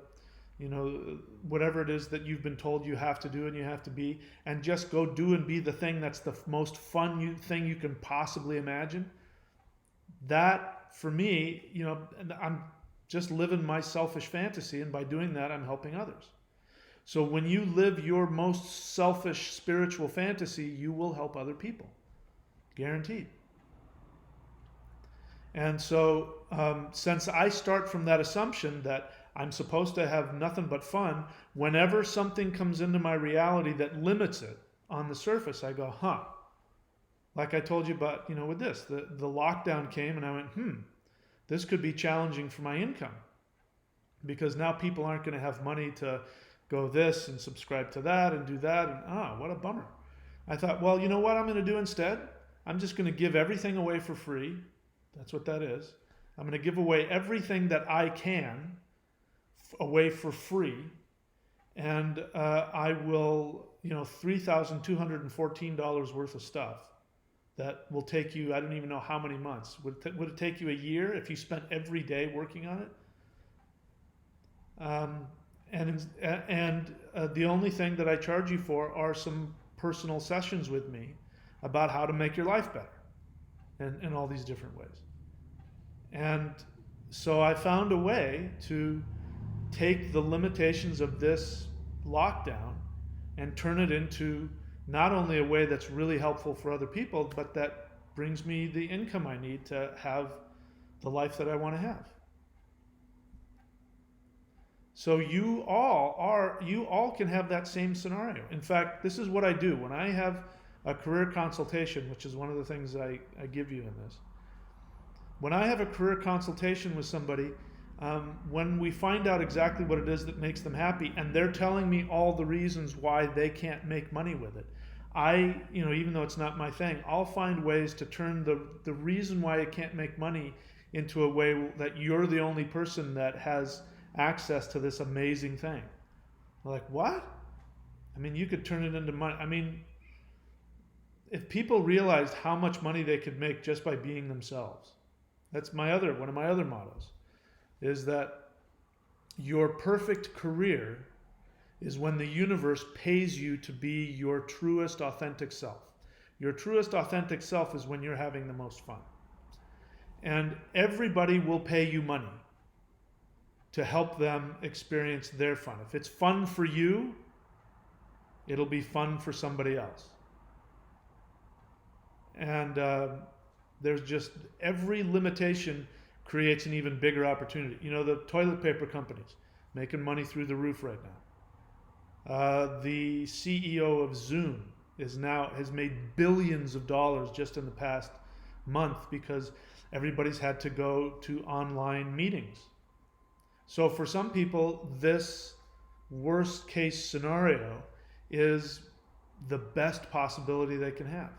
whatever it is that you've been told you have to do and you have to be, and just go do and be the thing that's the most fun thing you can possibly imagine. That, for me, I'm just living my selfish fantasy, and by doing that, I'm helping others. So when you live your most selfish spiritual fantasy, you will help other people. Guaranteed. And so since I start from that assumption that I'm supposed to have nothing but fun. Whenever something comes into my reality that limits it on the surface, I go, huh. Like I told you about, with this, the lockdown came and I went, this could be challenging for my income, because now people aren't going to have money to go this and subscribe to that and do that. And what a bummer. I thought, well, you know what I'm going to do instead? I'm just going to give everything away for free. That's what that is. I'm going to give away everything that I can away for free. And I will, $3,214 worth of stuff that will take you, I don't even know how many months. Would it take you a year if you spent every day working on it? And the only thing that I charge you for are some personal sessions with me about how to make your life better in all these different ways. And so I found a way to take the limitations of this lockdown and turn it into not only a way that's really helpful for other people, but that brings me the income I need to have the life that I want to have. So you all can have that same scenario. In fact, this is what I do when I have a career consultation, which is one of the things I give you in this. When I have a career consultation with somebody, when we find out exactly what it is that makes them happy, and they're telling me all the reasons why they can't make money with it, even though it's not my thing, I'll find ways to turn the reason why it can't make money into a way that you're the only person that has access to this amazing thing. I'm like, what? I mean, you could turn it into money. I mean, if people realized how much money they could make just by being themselves, that's one of my other mottos, is that your perfect career is when the universe pays you to be your truest, authentic self. Your truest, authentic self is when you're having the most fun. And everybody will pay you money to help them experience their fun. If it's fun for you, it'll be fun for somebody else. And there's just, every limitation creates an even bigger opportunity. The toilet paper companies making money through the roof right now. The CEO of Zoom has made billions of dollars just in the past month because everybody's had to go to online meetings. So for some people, this worst case scenario is the best possibility they can have.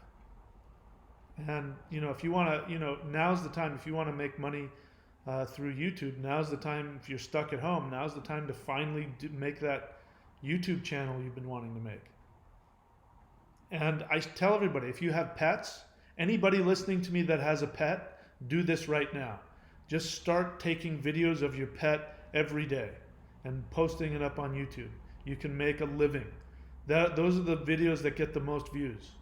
And, if you want to, now's the time, if you want to make money through YouTube, now's the time, if you're stuck at home, now's the time to finally make that YouTube channel you've been wanting to make. And I tell everybody, if you have pets, anybody listening to me that has a pet, do this right now. Just start taking videos of your pet every day and posting it up on YouTube. You can make a living. Those are the videos that get the most views.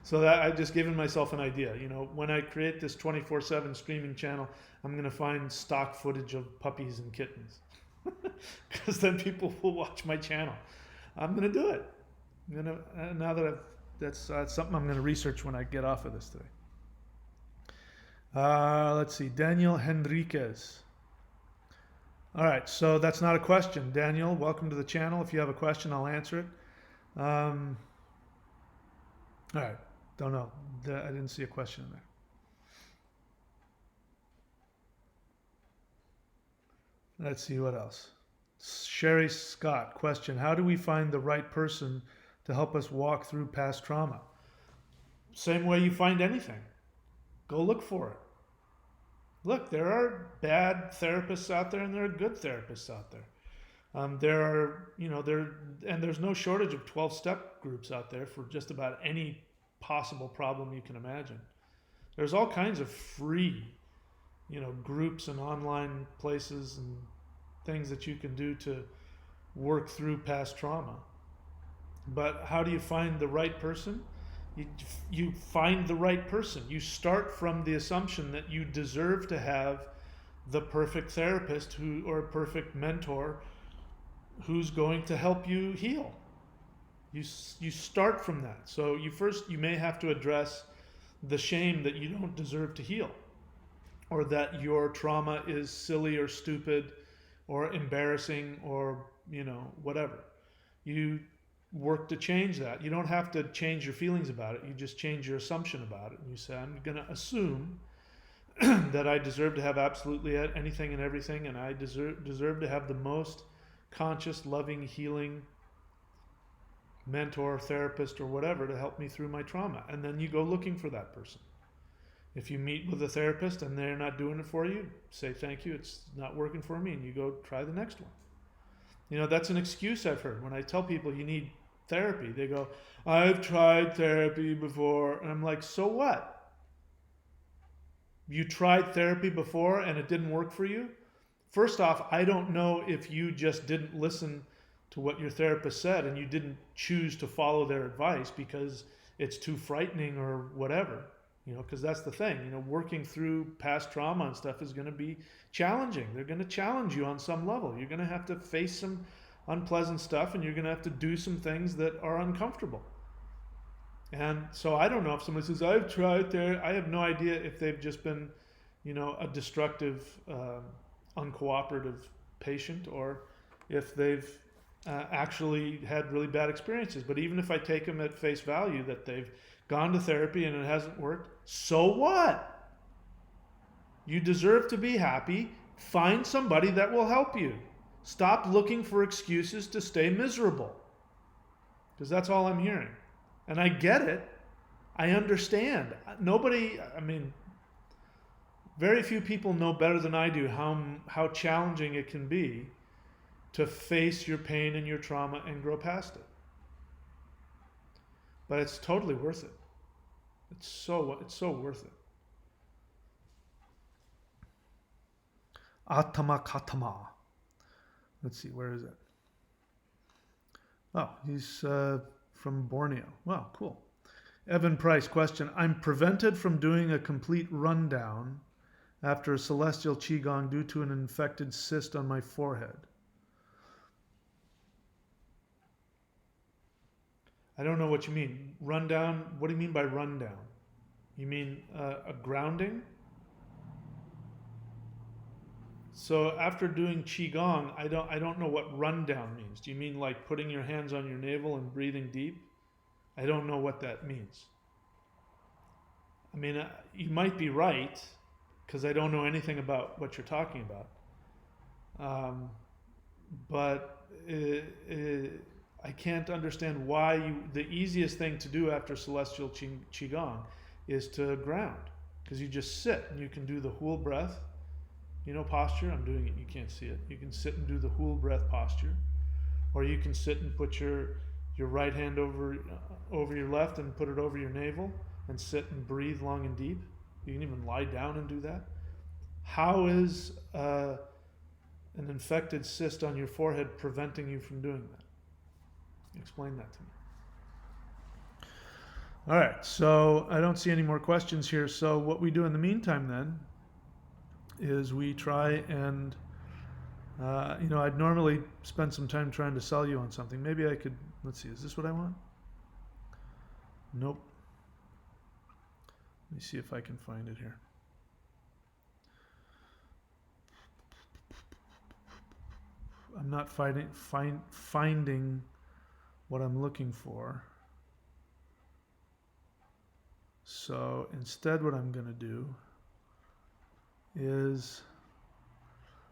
So that I've just given myself an idea. When I create this 24/7 streaming channel, I'm going to find stock footage of puppies and kittens, because then people will watch my channel. I'm going to do it. Now that that's something I'm going to research when I get off of this today. Let's see, Daniel Henriquez. All right, so that's not a question. Daniel, welcome to the channel. If you have a question, I'll answer it. All right, don't know. I didn't see a question in there. Let's see what else. Sherry Scott, question. How do we find the right person to help us walk through past trauma? Same way you find anything. Go look for it. Look, there are bad therapists out there and there are good therapists out there. There's no shortage of 12-step groups out there for just about any possible problem you can imagine. There's all kinds of free, groups and online places and things that you can do to work through past trauma. But how do you find the right person? You find the right person. You start from the assumption that you deserve to have the perfect therapist or perfect mentor who's going to help you heal. You start from that. So you may have to address the shame that you don't deserve to heal, or that your trauma is silly or stupid or embarrassing or, whatever. You work to change that. You don't have to change your feelings about it. You just change your assumption about it. And you say, I'm going to assume that I deserve to have absolutely anything and everything, and I deserve to have the most conscious, loving, healing mentor, therapist, or whatever to help me through my trauma. And then you go looking for that person. If you meet with a therapist and they're not doing it for you, say thank you, it's not working for me, and you go try the next one. That's an excuse I've heard. When I tell people you need therapy, they go, I've tried therapy before. And I'm like, so what? You tried therapy before and it didn't work for you? First off, I don't know if you just didn't listen to what your therapist said and you didn't choose to follow their advice because it's too frightening or whatever. Because that's the thing. Working through past trauma and stuff is going to be challenging. They're going to challenge you on some level. You're going to have to face some unpleasant stuff, and you're going to have to do some things that are uncomfortable. And so I don't know if somebody says, I've tried there. I have no idea if they've just been, a destructive, uncooperative patient, or if they've actually had really bad experiences. But even if I take them at face value that they've gone to therapy and it hasn't worked, so what? You deserve to be happy. Find somebody that will help you. Stop looking for excuses to stay miserable. Because that's all I'm hearing. And I get it. I understand. Very few people know better than I do how challenging it can be to face your pain and your trauma and grow past it. But it's totally worth it. It's so worth it. Atama Katama. Let's see, where is it? Oh, he's from Borneo. Wow, cool. Evan Price, question. I'm prevented from doing a complete rundown after a celestial qigong due to an infected cyst on my forehead. I don't know what you mean. Rundown? What do you mean by rundown? You mean a grounding? So after doing qigong, I don't know what rundown means. Do you mean like putting your hands on your navel and breathing deep? I don't know what that means. You might be right, because I don't know anything about what you're talking about. But I can't understand why the easiest thing to do after celestial qigong is to ground, because you just sit and you can do the whole breath. Posture. I'm doing it. You can't see it. You can sit and do the whole breath posture, or you can sit and put your right hand over your left and put it over your navel and sit and breathe long and deep. You can even lie down and do that. How is an infected cyst on your forehead preventing you from doing that? Explain that to me. All right, so I don't see any more questions here. So what we do in the meantime then is we try and, I'd normally spend some time trying to sell you on something. Maybe I could, let's see, is this what I want? Nope. Let me see if I can find it here. I'm not finding what I'm looking for. So instead what I'm going to do is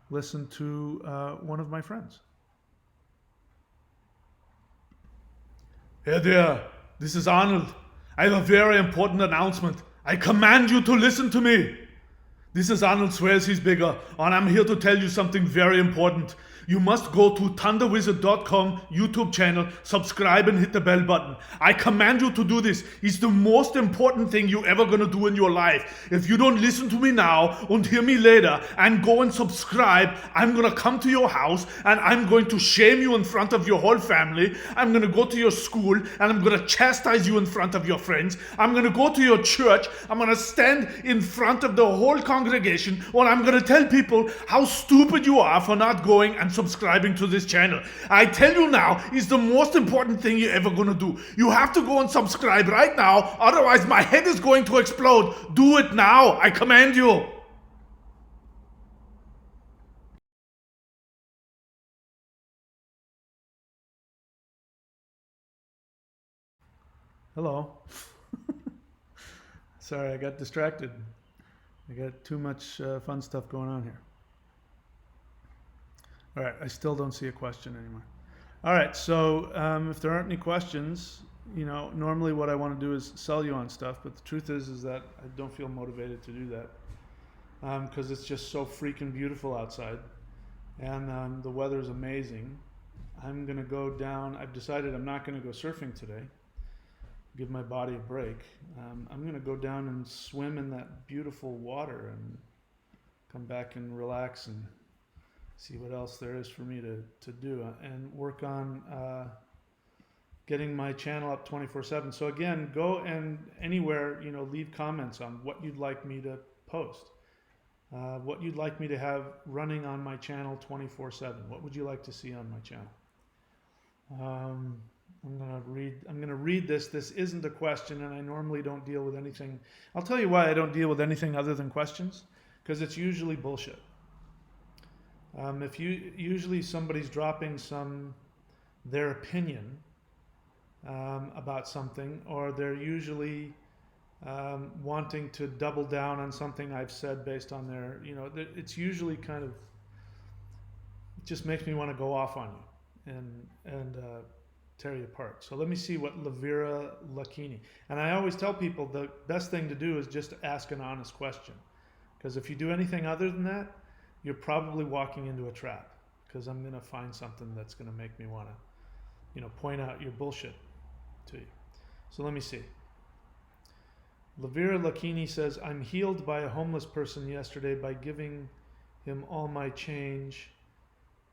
listen to one of my friends. Hey there, this is Arnold. I have a very important announcement. I command you to listen to me. This is Arnold Swears He's Bigger, and I'm here to tell you something very important. You must go to thunderwizard.com YouTube channel, subscribe and hit the bell button. I command you to do this. It's the most important thing you're ever going to do in your life. If you don't listen to me now and hear me later and go and subscribe, I'm going to come to your house and I'm going to shame you in front of your whole family. I'm going to go to your school and I'm going to chastise you in front of your friends. I'm going to go to your church. I'm going to stand in front of the whole congregation and I'm going to tell people how stupid you are for not going and subscribing to this channel. I tell you now, it's the most important thing you're ever going to do. You have to go and subscribe right now, otherwise my head is going to explode. Do it now, I command you. Hello. Sorry, I got distracted. I got too much fun stuff going on here. All right, I still don't see a question anymore. All right, so if there aren't any questions, normally what I want to do is sell you on stuff, but the truth is that I don't feel motivated to do that because it's just so freaking beautiful outside, and the weather is amazing. I'm gonna go down. I've decided I'm not gonna go surfing today. Give my body a break. I'm gonna go down and swim in that beautiful water and come back and relax and see what else there is for me to do and work on getting my channel up 24/7. So again, go and anywhere, leave comments on what you'd like me to post, what you'd like me to have running on my channel 24/7. What would you like to see on my channel? I'm gonna read this. This isn't a question, and I normally don't deal with anything. I'll tell you why I don't deal with anything other than questions, because it's usually bullshit. If you usually somebody's dropping their opinion about something, or they're usually wanting to double down on something I've said based on their, it's usually kind of, it just makes me want to go off on you and tear you apart. So let me see what Lavira Lakini. And I always tell people the best thing to do is just ask an honest question, because if you do anything other than that, you're probably walking into a trap, because I'm going to find something that's going to make me want to, point out your bullshit to you. So let me see. Lavira Lakini says, I'm healed by a homeless person yesterday by giving him all my change.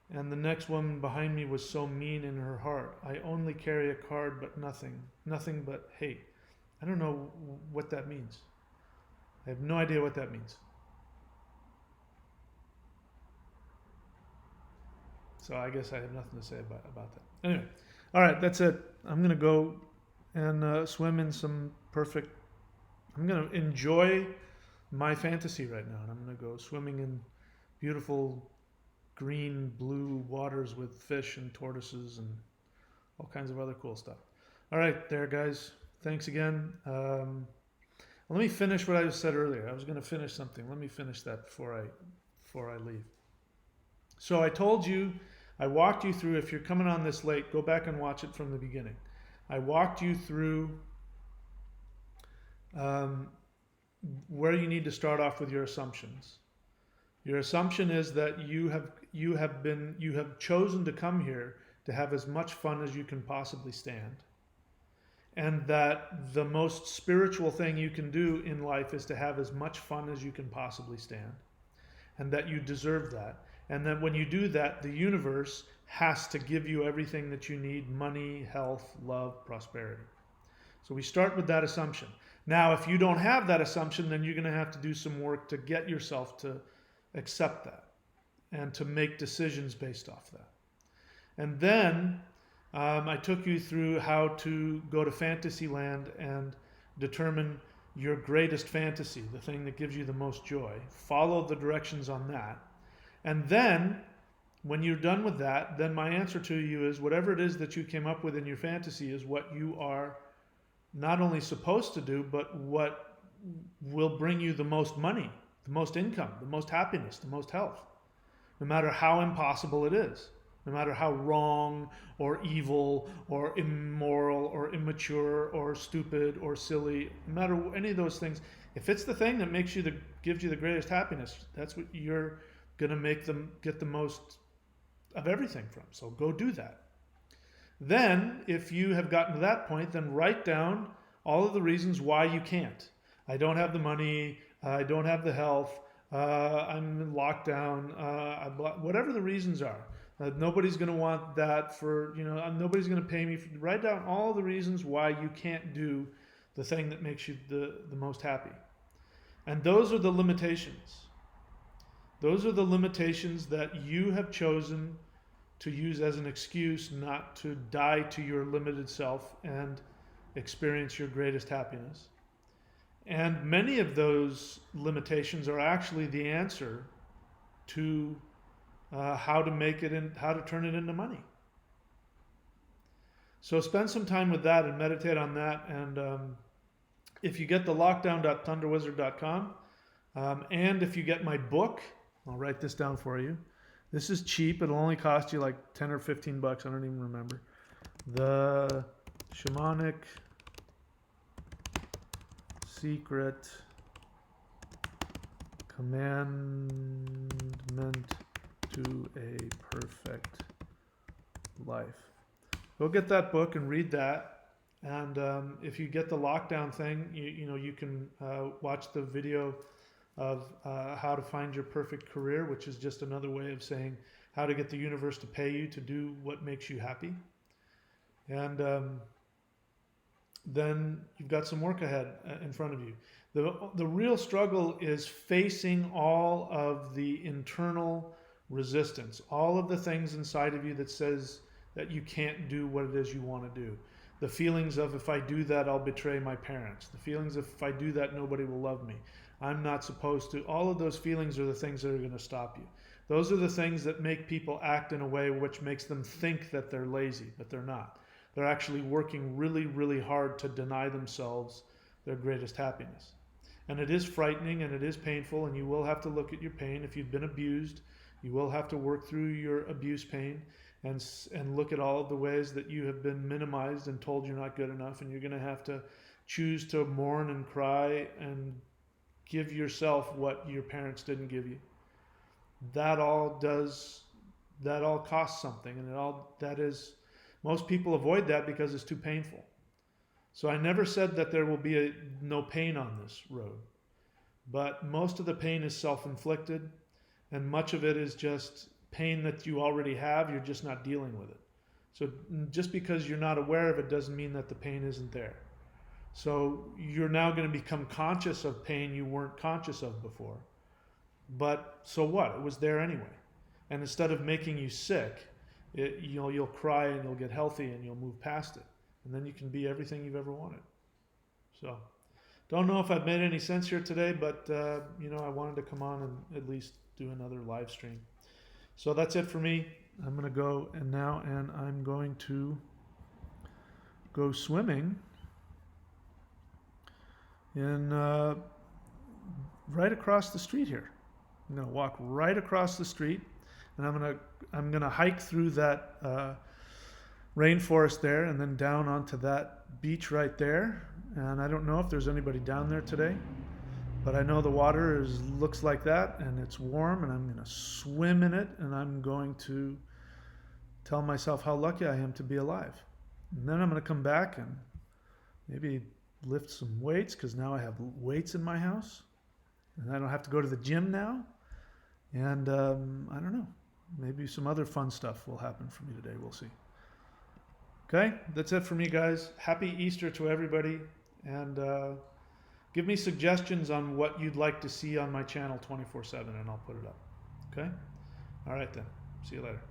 And the next woman behind me was so mean in her heart. I only carry a card, but nothing but hate. I don't know what that means. I have no idea what that means. So I guess I have nothing to say about that. Anyway, all right, that's it. I'm going to go and swim in some perfect... I'm going to enjoy my fantasy right now. And I'm going to go swimming in beautiful green, blue waters with fish and tortoises and all kinds of other cool stuff. All right, there, guys. Thanks again. Let me finish what I said earlier. I was going to finish something. Let me finish that before I leave. So I told you, I walked you through, if you're coming on this late, go back and watch it from the beginning. I walked you through where you need to start off with your assumptions. Your assumption is that you have chosen to come here to have as much fun as you can possibly stand, and that the most spiritual thing you can do in life is to have as much fun as you can possibly stand, and that you deserve that, and that when you do that, the universe has to give you everything that you need: money, health, love, prosperity. So we start with that assumption. Now, if you don't have that assumption, then you're going to have to do some work to get yourself to accept that and to make decisions based off that. And then I took you through how to go to Fantasyland and determine your greatest fantasy, the thing that gives you the most joy. Follow the directions on that. And then when you're done with that, then my answer to you is whatever it is that you came up with in your fantasy is what you are not only supposed to do, but what will bring you the most money, the most income, the most happiness, the most health, no matter how impossible it is, no matter how wrong or evil or immoral or immature or stupid or silly, no matter any of those things. If it's the thing that gives you the greatest happiness, that's what you're going to make them get the most of everything from. So go do that. Then, if you have gotten to that point, then write down all of the reasons why you can't. I don't have the money. I don't have the health. I'm in lockdown. Whatever the reasons are. Nobody's going to want that for, nobody's going to pay me. Write down all the reasons why you can't do the thing that makes you the most happy. And those are the limitations. Those are the limitations that you have chosen to use as an excuse not to die to your limited self and experience your greatest happiness. And many of those limitations are actually the answer to how to make it and how to turn it into money. So spend some time with that and meditate on that. And if you get the lockdown.thunderwizard.com, and if you get my book, I'll write this down for you. This is cheap. It'll only cost you like 10 or 15 bucks. I don't even remember. The Shamanic Secret Commandment to a Perfect Life. Go get that book and read that. And if you get the lockdown thing, you can watch the video of how to find your perfect career, which is just another way of saying how to get the universe to pay you to do what makes you happy. And then you've got some work ahead in front of you. The real struggle is facing all of the internal resistance, all of the things inside of you that says that you can't do what it is you want to do. The feelings of, if I do that, I'll betray my parents. The feelings of, if I do that, nobody will love me. I'm not supposed to. All of those feelings are the things that are going to stop you. Those are the things that make people act in a way which makes them think that they're lazy, but they're not. They're actually working really, really hard to deny themselves their greatest happiness. And it is frightening and it is painful, and you will have to look at your pain. If you've been abused, you will have to work through your abuse pain and look at all of the ways that you have been minimized and told you're not good enough, and you're going to have to choose to mourn and cry and give yourself what your parents didn't give you. That all costs something, and most people avoid that because it's too painful. So I never said that there will be no pain on this road, but most of the pain is self-inflicted, and much of it is just pain that you already have, you're just not dealing with it. So just because you're not aware of it doesn't mean that the pain isn't there. So you're now going to become conscious of pain you weren't conscious of before. But so what? It was there anyway. And instead of making you sick, you'll cry and you'll get healthy and you'll move past it. And then you can be everything you've ever wanted. So don't know if I've made any sense here today, but I wanted to come on and at least do another live stream. So that's it for me. I'm going to go and I'm going to go swimming in right across the street here. I'm going to walk right across the street, and I'm gonna hike through that rainforest there, and then down onto that beach right there. And I don't know if there's anybody down there today, but I know the water looks like that, and it's warm, and I'm going to swim in it, and I'm going to tell myself how lucky I am to be alive. And then I'm going to come back and maybe lift some weights, because now I have weights in my house, and I don't have to go to the gym now. And I don't know, maybe some other fun stuff will happen for me today. We'll see. Okay, that's it for me, guys. Happy Easter to everybody, and give me suggestions on what you'd like to see on my channel 24/7, and I'll put it up. Okay? All right then. See you later.